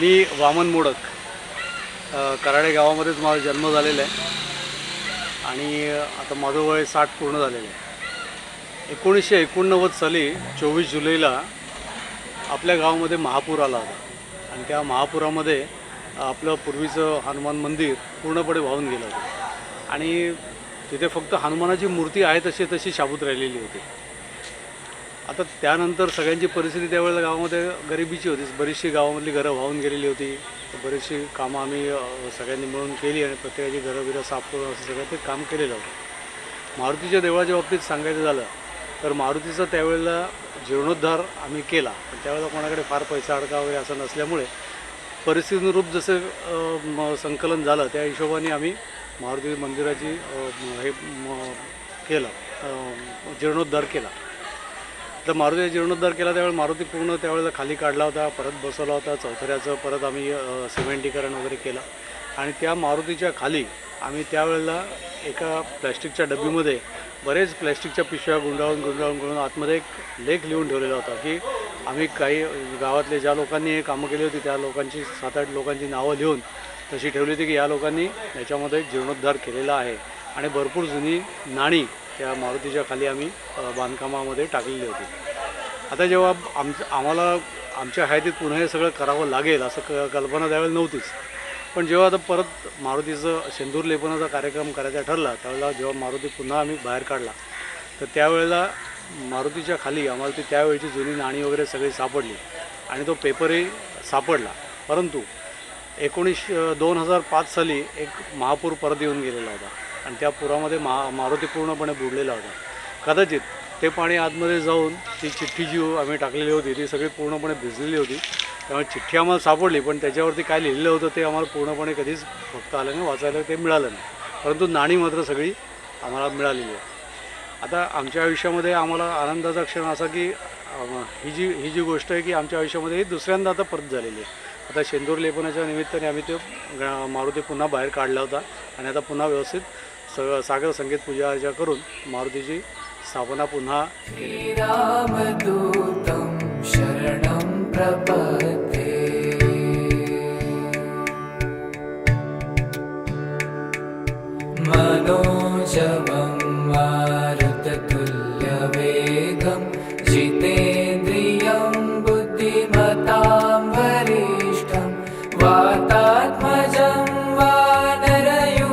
मी वामन मोडक कराडे गावामध्येच माझा जन्म झालेला आहे आणि आता माझं वय 60 पूर्ण झालेलं आहे. 1989 साली 24 जुलैला आपल्या गावामध्ये महापूर आला होता आणि त्या महापुरामध्ये आपलं पूर्वीचं हनुमान मंदिर पूर्णपणे वाहून गेलं होतं आणि तिथे फक्त हनुमानाची मूर्ती आहे तशी शाबूत राहिलेली होती. आता त्यानंतर सगळ्यांची परिस्थिती त्यावेळेला गावामध्ये गरिबीची होती. बरीचशी गावामधली घरं वाहून गेलेली होती. बरीचशी कामं आम्ही सगळ्यांनी मिळून केली आणि प्रत्येकाची घरं बिरं साफ करून असं सगळं ते काम केलेलं होतं. मारुतीच्या देवळाच्या बाबतीत सांगायचं झालं तर मारुतीचा त्यावेळेला जीर्णोद्धार आम्ही केला, पण त्यावेळेला कोणाकडे फार पैसा अडका वगैरे असं नसल्यामुळे परिस्थितीनुरूप जसं संकलन झालं त्या हिशोबाने आम्ही मारुती मंदिराची केलं, जीर्णोद्धार केला. तर मारुतीचा जीर्णोद्धार केला त्यावेळेला मारुती पूर्ण त्यावेळेला खाली काढला होता, परत बसवला होता. चौथऱ्याचं परत आम्ही सिमेंटीकरण वगैरे केलं आणि त्या मारुतीच्या खाली आम्ही त्यावेळेला एका प्लॅस्टिकच्या डबीमध्ये बरेच प्लॅस्टिकच्या पिशव्या गुंडाळून आतमध्ये एक लेख लिहून ठेवलेला होता की आम्ही काही गावातले ज्या लोकांनी हे कामं केली होती त्या लोकांची 7-8 लोकांची नावं लिहून तशी ठेवली होती की या लोकांनी याच्यामध्ये जीर्णोद्धार केलेला आहे आणि भरपूर जुनी नाणी त्या मारुतीच्या खाली आम्ही बांधकामामध्ये टाकलेली होती. आता जेव्हा आम्हाला आमच्या हयातीत पुन्हा हे सगळं करावं लागेल असं कल्पना त्यावेळेला नव्हतीच, पण जेव्हा आता परत मारुतीचं शेंदूर लेपनाचा कार्यक्रम करायचा ठरला त्यावेळेला जेव्हा मारुती पुन्हा आम्ही बाहेर काढला तर त्यावेळेला मारुतीच्या खाली आम्हाला ती त्यावेळची जुनी नाणी वगैरे सगळी सापडली आणि तो पेपरही सापडला. परंतु 2005 साली एक महापूर परत येऊन गेलेला होता आणि त्या पुरामध्ये मारुती पूर्णपणे बुडलेला होता. कदाचित ते पाणी आतमध्ये जाऊन ती चिठ्ठी जी आम्ही टाकलेली होती ती सगळी पूर्णपणे भिजलेली होती. त्यामुळे चिठ्ठी आम्हाला सापडली, पण त्याच्यावरती काय लिहिलेलं होतं ते आम्हाला पूर्णपणे कधीच बघता आलं नाही, वाचायला ते मिळालं नाही. परंतु नाणी मात्र सगळी आम्हाला मिळालेली आहे. आता आमच्या आयुष्यामध्ये आम्हाला आनंदाचा क्षण असा की ही जी गोष्ट आहे की आमच्या आयुष्यामध्ये ही दुसऱ्यांदा आता परत झालेली आहे. आता शेंदूर लेपनाच्या निमित्ताने आम्ही ते मारुती पुन्हा बाहेर काढला होता आणि आता पुन्हा व्यवस्थित सागर संगीत पूजा अर्चा करून मारुतीची स्थापना पुन्हा श्रीरामदूतं शरणं प्रपद्ये मनोजवं मारुततुल्यवेगं जितेन्द्रियं बुद्धिमतां वरिष्ठं वातात्मजं वानरयूथमुख्यं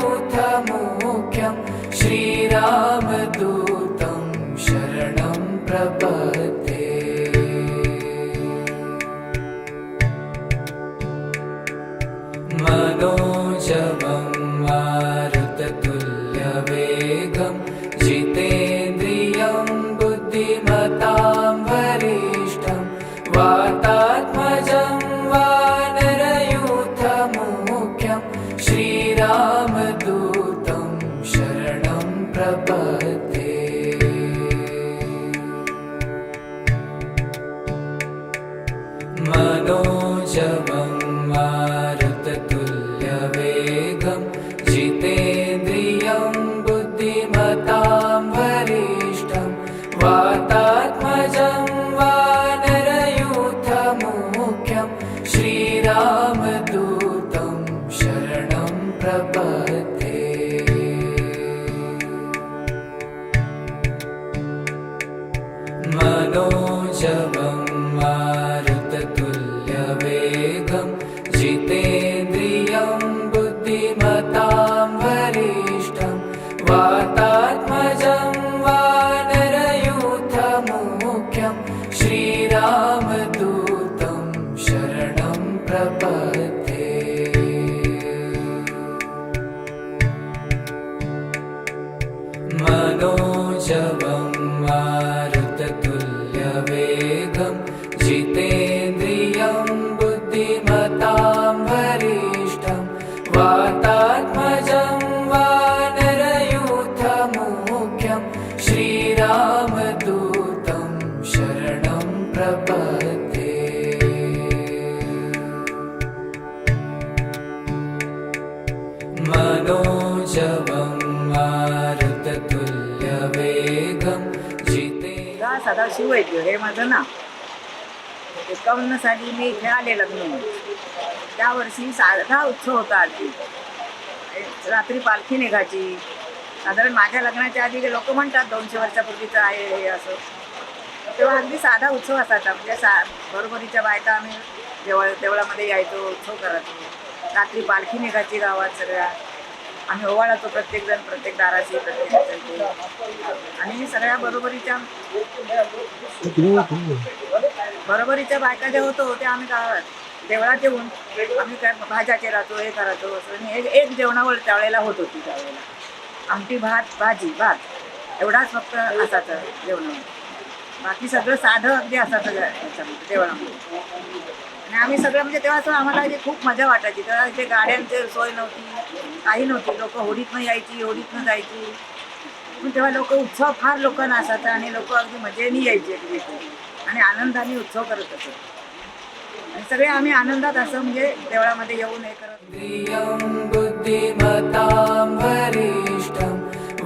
श्रीरामदूतं शरणं प्रपद्ये मनोजवं मारुततुल्यवेगं जितेन्द्रियं बुद्धिमतां वरिष्ठं वातात्मजं वानरयूथमुख्यं श्रीरामदूतं शरणं प्रपद्ये मनोजवं मारुततुल्यवेगं जितेन्द्रियं बुद्धिमतां वरिष्ठं वातात्मजं वानरयूथमुख्यं श्रीरामदूतं शरणं प्रपद्ये मनोजवं मारुततुल्यवेगं जितेन्द्रियं बुद्धिमतां वरिष्ठं वातात्मजं वानरयूथमुख्यं श्रीरामदूतं शरणं प्रपद्ये मनोजवं मारुततुल्यवेगं जितेन्द्रियं बुद्धिमतां वरिष्ठं वातात्मजं वानरयूथमुख्यं श्रीरामदूतं शरणं प्रपद्ये मनोजवं मारुततुल्यवेगं जिते सदा गोपाळ शिववैद्य हे माझं नाव. 51 साली मी इथे आले लग्न होऊन. त्या वर्षी साधा उत्सव होता. आरती रात्री पालखी निघायची. साधारण माझ्या लग्नाच्या आधी लोक म्हणतात 200 वर्षापूर्वीचं आहे हे असं. तेव्हा अगदी साधा उत्सव असायचा. म्हणजे बरोबरीच्या बायका आम्ही देवळामध्ये यायचो, उत्सव करायचो. रात्री पालखी निघायची गावात सगळ्या. आम्ही ओवाळायचो प्रत्येकजण प्रत्येक दाराशी प्रत्येक. आणि सगळ्या बरोबरीच्या बायका ज्या होतो त्या आम्ही गावात देवळात येऊन आम्ही काय भाज्या चिरायचो, हे करायचो असं. आणि एक जेवणावळ त्यावेळेला होत होती. त्यावेळेला आमटी भात भाजी एवढाच फक्त असायचं जेवणावर. बाकी सगळं साधं अगदी असायचं त्याच्यामध्ये देवळामध्ये. आणि आम्ही सगळं म्हणजे तेव्हा असं आम्हाला खूप मजा वाटायची. तेव्हा इथे गाड्यांची सोय नव्हती, काही नव्हती. लोक होडीतनं यायची, होडीतनं जायची. पण तेव्हा लोक उत्सव फार लोकांना असायचा आणि लोक अगदी मजेने यायची अगदी आणि आनंदाने उत्सव करत असत. आणि सगळे आम्ही आनंदात असं म्हणजे देवळामध्ये येऊन हे करत. धियं बुद्धिमतां वरिष्ठं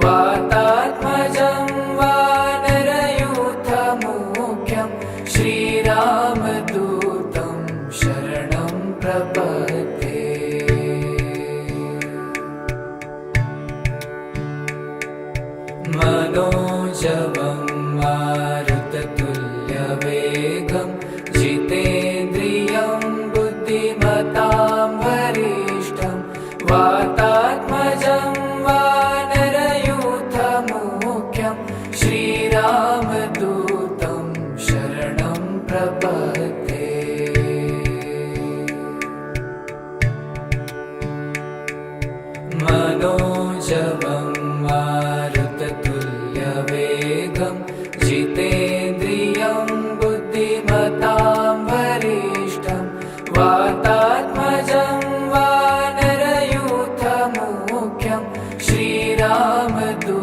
वातात्मजं वानरयूथमुख्यं श्रीरामदूतं शरणं प्रपद्ये. मनोजवं मारुततुल्यवेगं जितेन्द्रियं बुद्धिमतां वरिष्ठं वातात्मजं वानरयूथमुख्यं श्रीरामदूतं शरणं प्रपद्ये. मनोजवं मारुततुल्यवेगं जितेन्द्रियं बुद्धिमतां वरिष्ठं वातात्मजं वानरयूथमुख्यं श्रीरामदूतं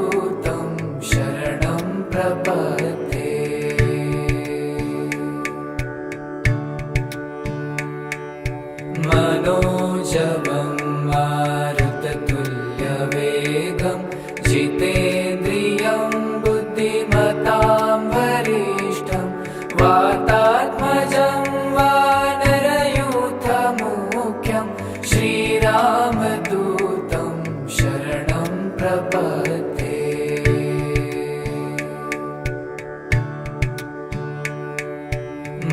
शरणं प्रपद्ये. मनोजवं मारुततुल्यवेगं जितेन्द्रियं बुद्धिमतां वरिष्ठं वातात्मजं वानरयूथमुख्यं श्रीरामदूतं शरणं प्रपद्ये.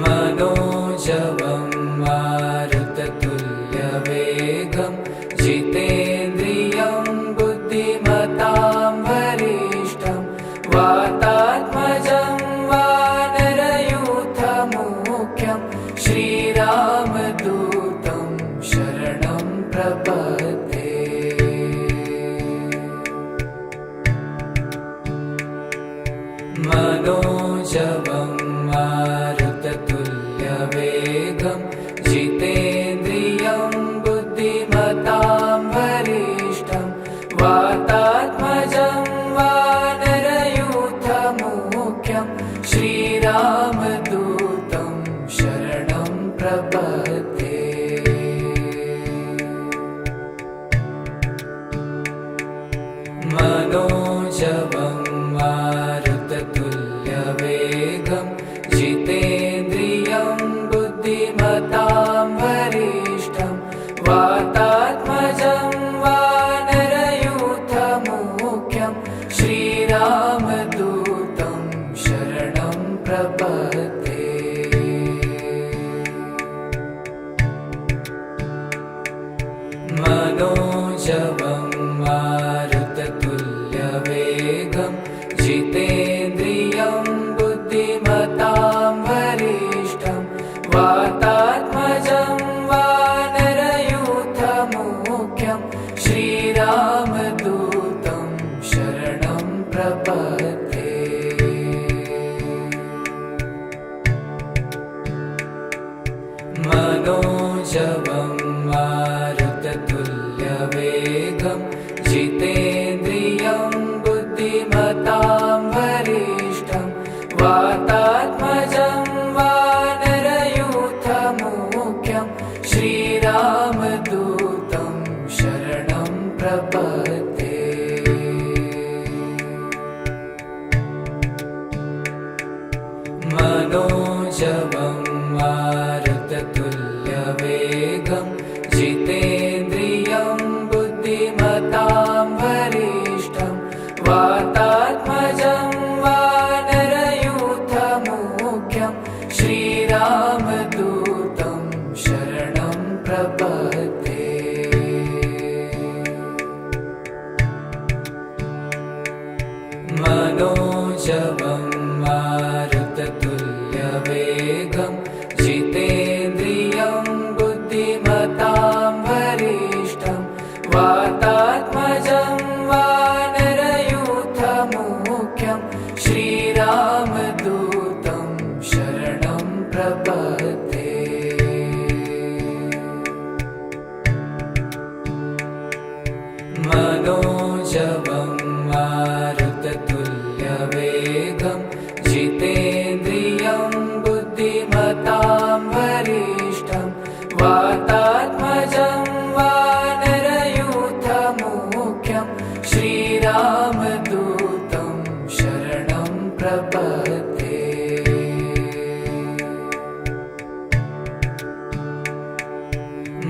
मनोजवं मारुततुल्यवेगं जितेन्द्रियं बुद्धिमतां वरिष्ठं वातात्मजं वानरयूथमुख्यं श्रीरामदूतं शरणं प्रपद्ये. मनोजवं मारुततुल्यवेगं जितेन्द्रियं बुद्धिमतां वरिष्ठं वातात्मजं वानरयूथमुख्यं श्रीरामदूतं शरणं प्रपद्ये. मनोजवं मारुततुल्यवेगं जितेन्द्रियं बुद्धिमतां वरिष्ठं वातात्मजं वानरयूथमुख्यं श्रीरामदूतं शरणं प्रपद्ये. मनोजवं मारुततुल्यवेगं जितेन्द्रियं बुद्धिमतां वरिष्ठं वातात्मजं वानरयूथमुख्यं श्रीरामदूतं शरणं प्रपद्ये. मनोजवं मारुततुल्यवेगं जितेन्द्रियं बुद्धिमतां वरिष्ठं वातात्मजं वानरयूथमुख्यं श्रीरामदूतं शरणं प्रपद्ये. मनोजवं मारुततुल्यवेगं जितेन्द्रियं बुद्धिमतां वरिष्ठं वातात्मजं वानरयूथमुख्यं श्रीरामदूतं शरणं प्रपद्ये। मनोजवं मारुततुल्यवेगं जितेन्द्रियं बुद्धिमतां वरिष्ठं वातात्मजं वानरयूथमुख्यं श्रीरामदूतं शरणं प्रपद्ये। मनोजवं मारुततुल्यवेगं जितेन्द्रियं बुद्धिमतां वरिष्ठं वातात्मजं वानरयूथमुख्यं श्रीरामदूतं शरणं प्रपद्ये।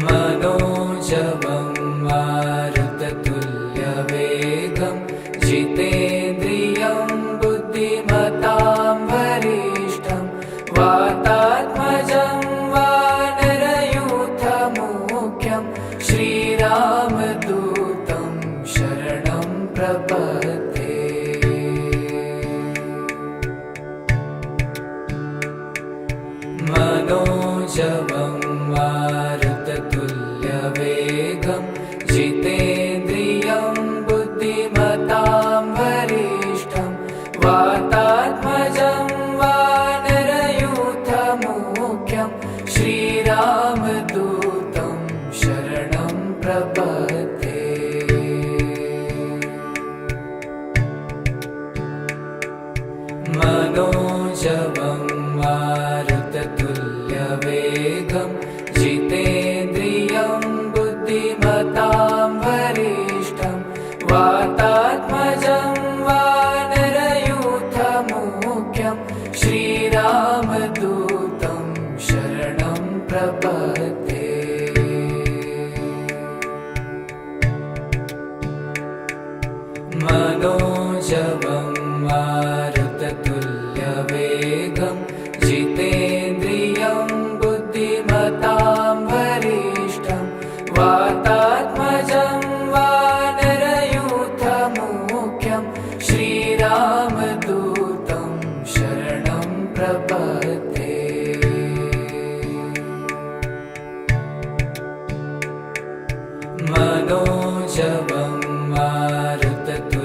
मनोजवं मारुततुल्यवेगं जितेन्द्रियं बुद्धिमतां वरिष्ठं वातात्मजं वानरयूथमुख्यं श्रीरामदूतं शरणं प्रपद्ये। मनोजवं मारुततुल्यवेगं जितेन्द्रियं बुद्धिमतां वरिष्ठं वातात्मजं वानरयूथमुख्यं श्रीरामदूतं शरणं प्रपद्ये। मनोजवं मारुततुल्यवेगं जितेन्द्रियं बुद्धिमतां वरिष्ठं वातात्मजं वानरयूथमुख्यं श्रीरामदूतं शरणं प्रपद्ये। मनोजवं मारुततुल्यवेगं जितेन्द्रियं बुद्धिमतां वरिष्ठं वातात्मजं वानरयूथमुख्यं श्रीरामदूतं शरणं प्रपद्ये। मनोजवं मारुततुल्यवेगं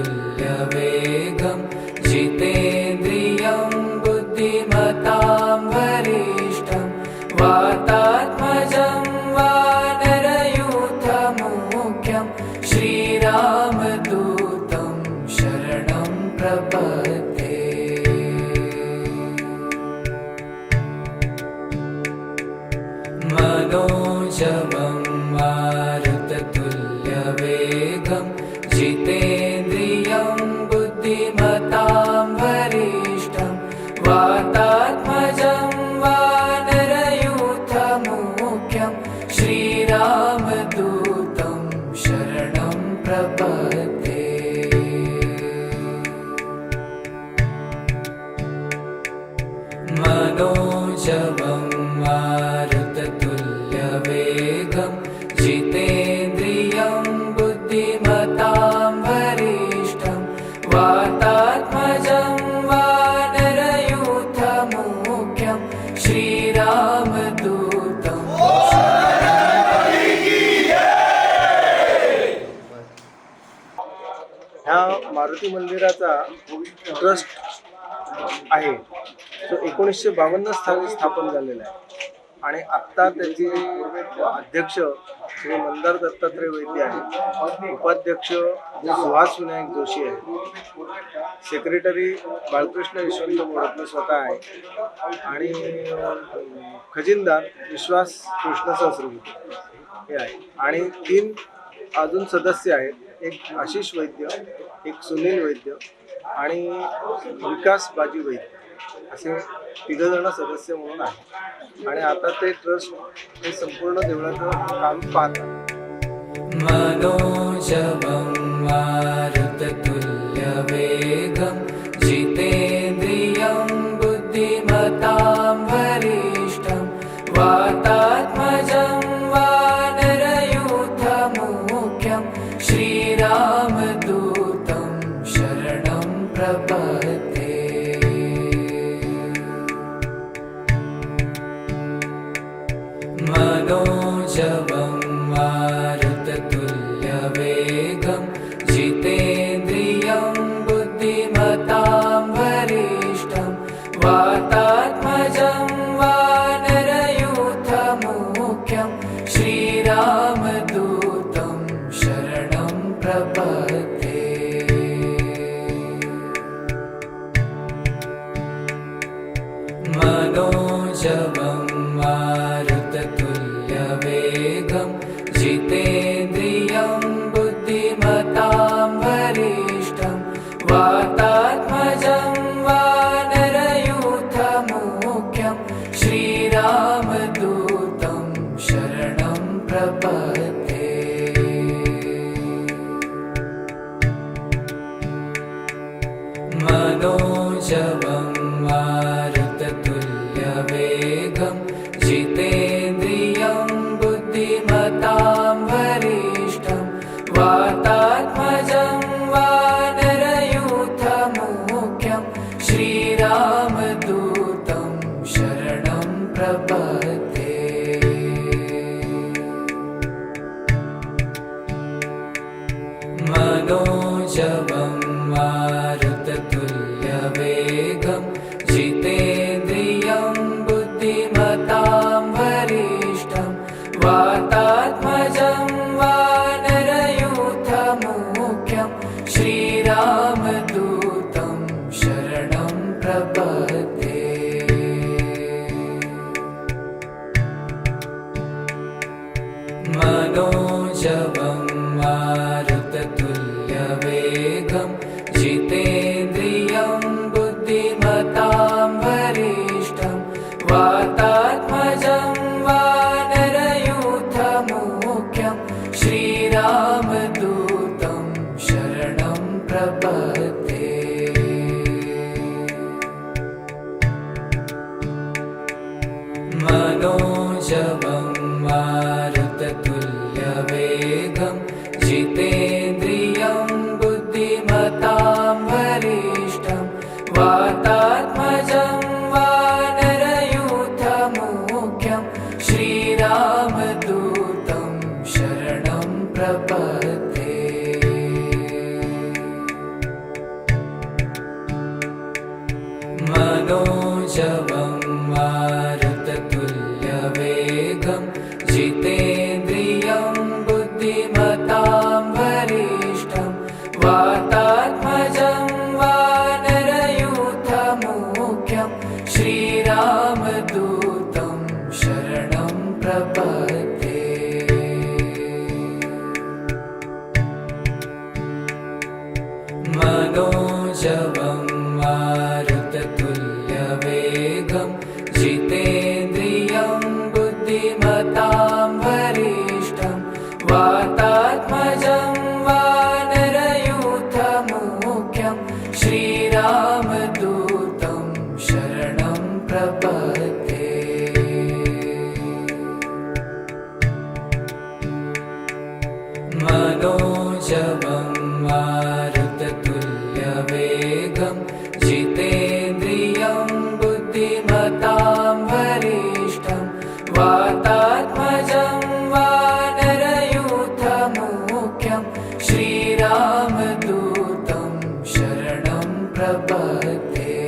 जितेन्द्रियं बुद्धिमतां वरिष्ठं वातात्मजं वानरयूथमुख्यं श्रीरामदूतं शरणं प्रपद्ये। मनोजवं मारुततुल्यवेगं जितेन्द्रियं बुद्धिमतां वरिष्ठं वातात्मजं वानरयूथमुख्यं श्रीरामदूतं शरणं प्रपद्ये। मनोजवं मारुततुल्यवेगं जितेन्द्रियं बुद्धिमतां वरिष्ठं वातात्मजं वानरयूथमुख्यं श्रीरामदूतं ह्या मारुती मंदिराचा ट्रस्ट आहे तो 1952 साली स्थापन झालेला आहे आणि आत्ता त्याचे अध्यक्ष श्री मंदार दत्तात्रय वैद्य आहे, उपाध्यक्ष सुहास विनायक जोशी आहे, सेक्रेटरी बाळकृष्ण यशवंत मोडक मी स्वतः आहे आणि खजिनदार विश्वास कृष्ण सहस्रबुद्धे हे आहे आणि 3 अजून सदस्य आहेत, एक आशिष वैद्य, एक सुनील वैद्य आणि विकास बाजी वैद्य असे तिघजण सदस्य म्हणून आहे आणि आता ते ट्रस्ट हे संपूर्ण देवळाचं काम पाहतात. मनोजवं मारुततुल्यवेगं जितेन्द्रियं बुद्धिमतां वरिष्ठं वातात्मजं वानरयूथमुख्यं श्रीरामदूतं शरणं प्रपद्ये. मनोजवं मारुततुल्यवेगं जितेन्द्रियं बुद्धिमतां वरिष्ठं वातात्मजं वानरयूथमुख्यं श्रीरामदूतं शरणं प्रपद्ये. मनोजवं मारुततुल्यवेगं जितेन्द्रियं बुद्धिमतां वरिष्ठं वातात्मजं वानरयूथमुख्यं श्रीरामदूतं शरणं प्रपद्ये. मनोजवं मारुततुल्यवेगं जितेन्द्रियं बुद्धिमतां वरिष्ठं वातात्मजं वानरयूथमुख्यं श्रीरामदूतं शरणं प्रपद्ये. मनोजवं मारुततुल्यवेगं जितेन्द्रियं बुद्धिमतां वरिष्ठं वातात्मजं वानरयूथमुख्यं श्रीरामदूतं शरणं प्रपद्ये. मनोजवं मारुततुल्यवेगं जितेन्द्रियं बुद्धिमतां वरिष्ठं वातात्मजं वानरयूथमुख्यं श्रीरामदूतं शरणं प्रपद्ये. मनोजवं मारुततुल्यवेगं जितेन्द्रियं बुद्धिमतां वरिष्ठं वातात्मजं वानरयूथमुख्यं श्रीरामदूतं शरणं प्रपद्ये. मनोजवं मारुततुल्यवेगं जितेन्द्रियं बुद्धिमतां वरिष्ठं वातात्मजं वानरयूथमुख्यं श्रीरामदूतं शरणं प्रपद्ये. मनोजवं मारुततुल्यवेगं जितेन्द्रियं बुद्धिमतां वरिष्ठं वातात्मजं वानरयूथमुख्यं श्रीरामदूतं शरणं प्रपद्ये. मनोजवं मारुततुल्यवेगं जितेन्द्रियं बुद्धिमतां वरिष्ठं वातात्मजं वानरयूथमुख्यं श्रीरामदूतं शरणं प्रपद्ये.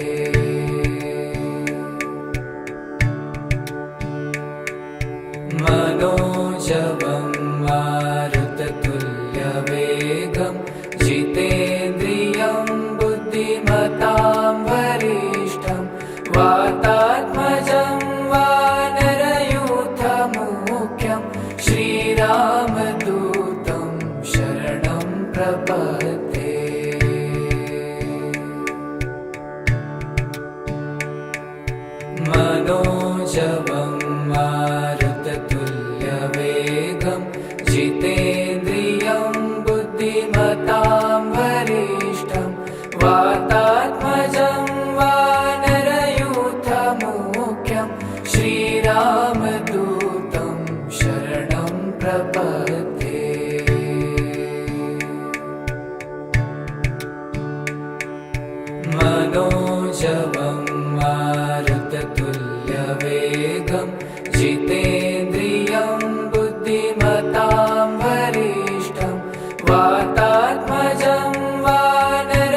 मनोजवं मारुततुल्यवेगं जितेन्द्रियं बुद्धिमतां वरिष्ठं वातात्मजं वानरयूथमुख्यं श्रीरामदूतं शरणं प्रपद्ये. मनोजवं मारुततुल्यवेगं जितेन्द्रियं बुद्धिमतां वरिष्ठं वातात्मजं वानरयूथमुख्यं श्रीरामदूतं शरणं प्रपद्ये। मनोजवं मारुततुल्यवेगं जितेन्द्रियं बुद्धिमतां वरिष्ठं वातात्मजं वानरयूथमुख्यं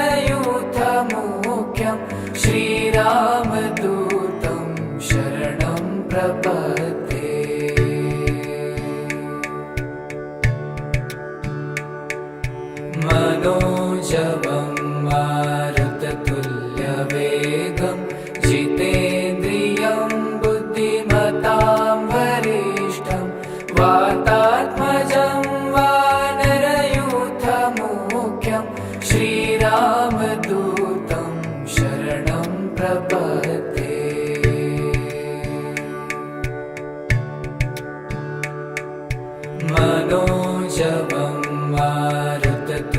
श्रीरामदूतं शरणं प्रपद्ये। मनोजवं मारुततुल्यवेगं जितेन्द्रियं बुद्धिमतां वरिष्ठं वातात्मजं वानरयूथमुख्यं श्रीरामदूतं शरणं प्रपद्ये। मनोजवं मारुततुल्यवेगं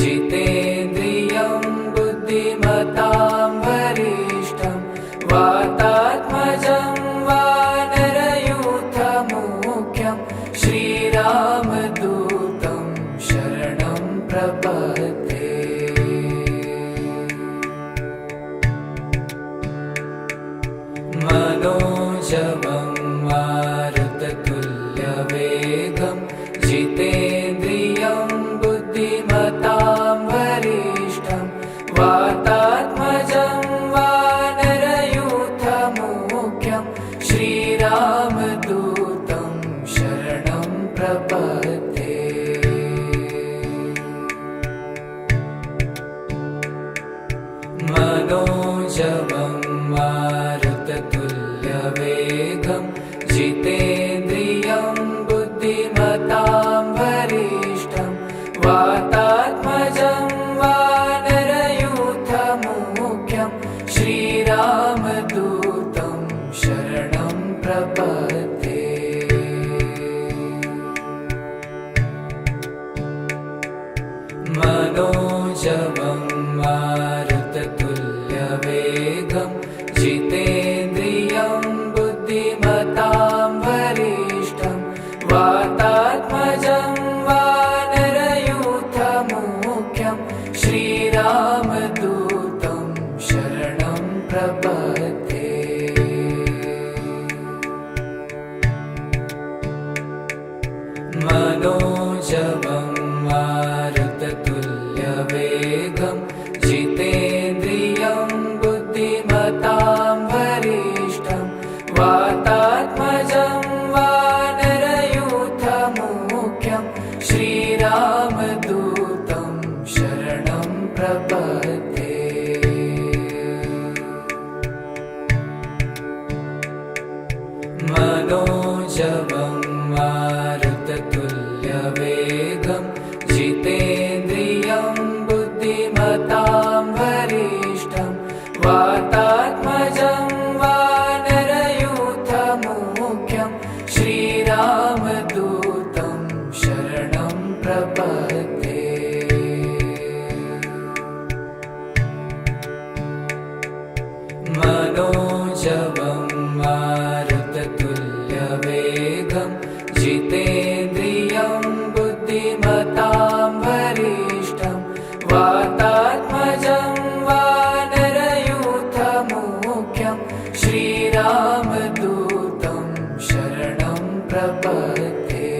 जितेन्द्रियं बुद्धिमतां वरिष्ठं वातात्मजं वानरयूथमुख्यं श्रीरामदूतं शरणं प्रपद्ये। मनोजवं मारुततुल्यवेगं जितेन्द्रियं बुद्धिमतां वरिष्ठं वातात्मजं वानरयूथमुख्यं श्रीरामदूतं शरणं प्रपद्ये। मनोजवं मारुततुल्यवेगं जितेन्द्रियं बुद्धिमतां वरिष्ठं वातात्मजं वानरयूथमुख्यं श्रीरामदूतं शरणं प्रपद्ये। मनोजवं मारुततुल्यवेगं जितेन्द्रियं बुद्धिमतां वरिष्ठं वातात्मजं वानरयूथमुख्यं श्रीरामदूतं शरणं प्रपद्ये। मनोजवं मारुततुल्यवेगं जितेन्द्रियं बुद्धिमतां वरिष्ठं वातात्मजं वानरयूथमुख्यं श्रीरामदूतं शरणं प्रपद्ये। मनोजवं मारुततुल्यवेगं जितेन्द्रियं बुद्धिमतां वरिष्ठं वातात्मजं वानरयूथमुख्यं श्रीरामदूतं शरणं प्रपद्ये। मनोजवं मारुततुल्यवेगं जितेन्द्रियं बुद्धिमतां वरिष्ठं वातात्मजं वानरयूथमुख्यं श्रीरामदूतं शरणं प्रपद्ये।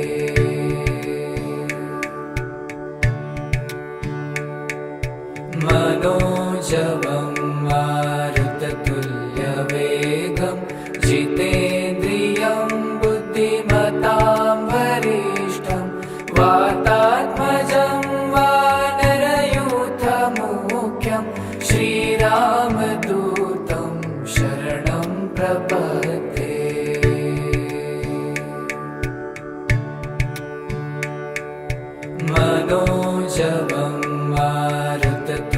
मनोजवं मारुततुल्यवेगं जितेन्द्रियं बुद्धिमतां वरिष्ठं वातात्मजं वानरयूथमुख्यं श्रीरामदूतं शरणं प्रपद्ये। मनोजवं मारुततुल्यवेगं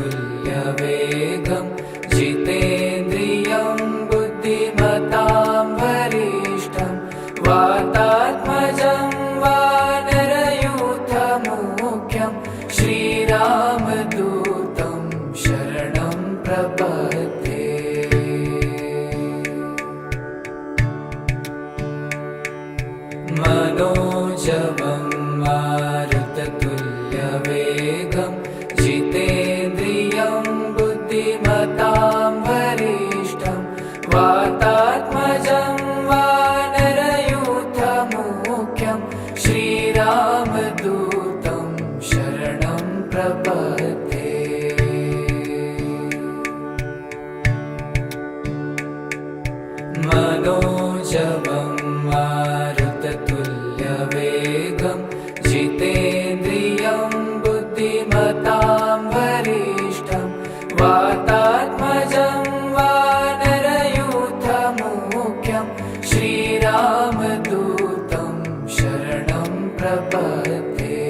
जितेन्द्रियं बुद्धिमतां मनोजवं मारुततुल्यवेगं जितेन्द्रियं बुद्धिमतां वरिष्ठं वातात्मजं वानरयूथमुख्यं श्रीरामदूतं शरणं प्रपद्ये। मनोजवं मारुततुल्यवेगं जितेन्द्रियं बुद्धिमतां वरिष्ठं वातात्मजं वानरयूथमुख्यं श्रीरामदूतं शरणं प्रपद्ये।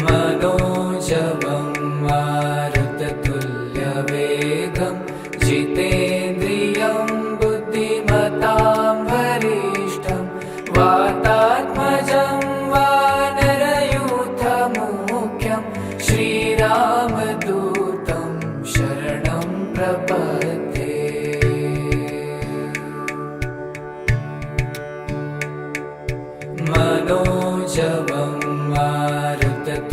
मनोजवं मारुततुल्यवेगं जितेन्द्रियं बुद्धिमतां वरिष्ठं वातात्मजं वानरयूथमुख्यं श्रीरामदूतं शरणं प्रपद्ये। मनोजवं मारुततुल्यवेगं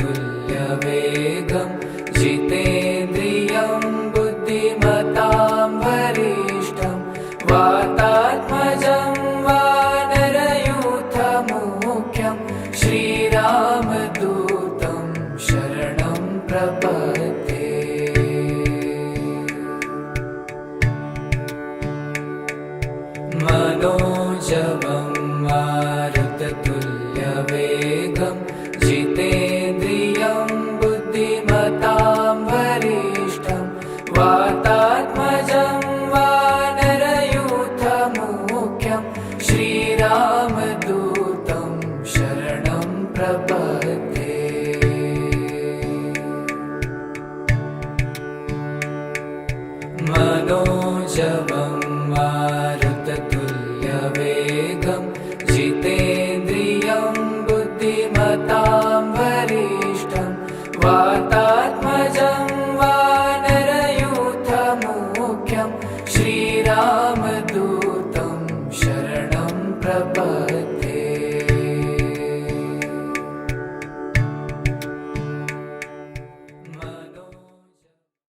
जितेन्द्रियं बुद्धिमतां वरिष्ठं वातात्मजं वानरयूथमुख्यं श्रीरामदूतं शरणं प्रपद्ये। मनोजवं मारुततुल्यवेगं जितेन्द्रियं बुद्धिमतां वरिष्ठं वातात्मजं वानरयूथमुख्यं श्रीरामदूतं शरणं प्रपद्ये। मनोजवं मारुततुल्यवेगं जितेन्द्रियं बुद्धिमतां वरिष्ठं वातात्मजं वानरयूथमुख्यं श्रीराम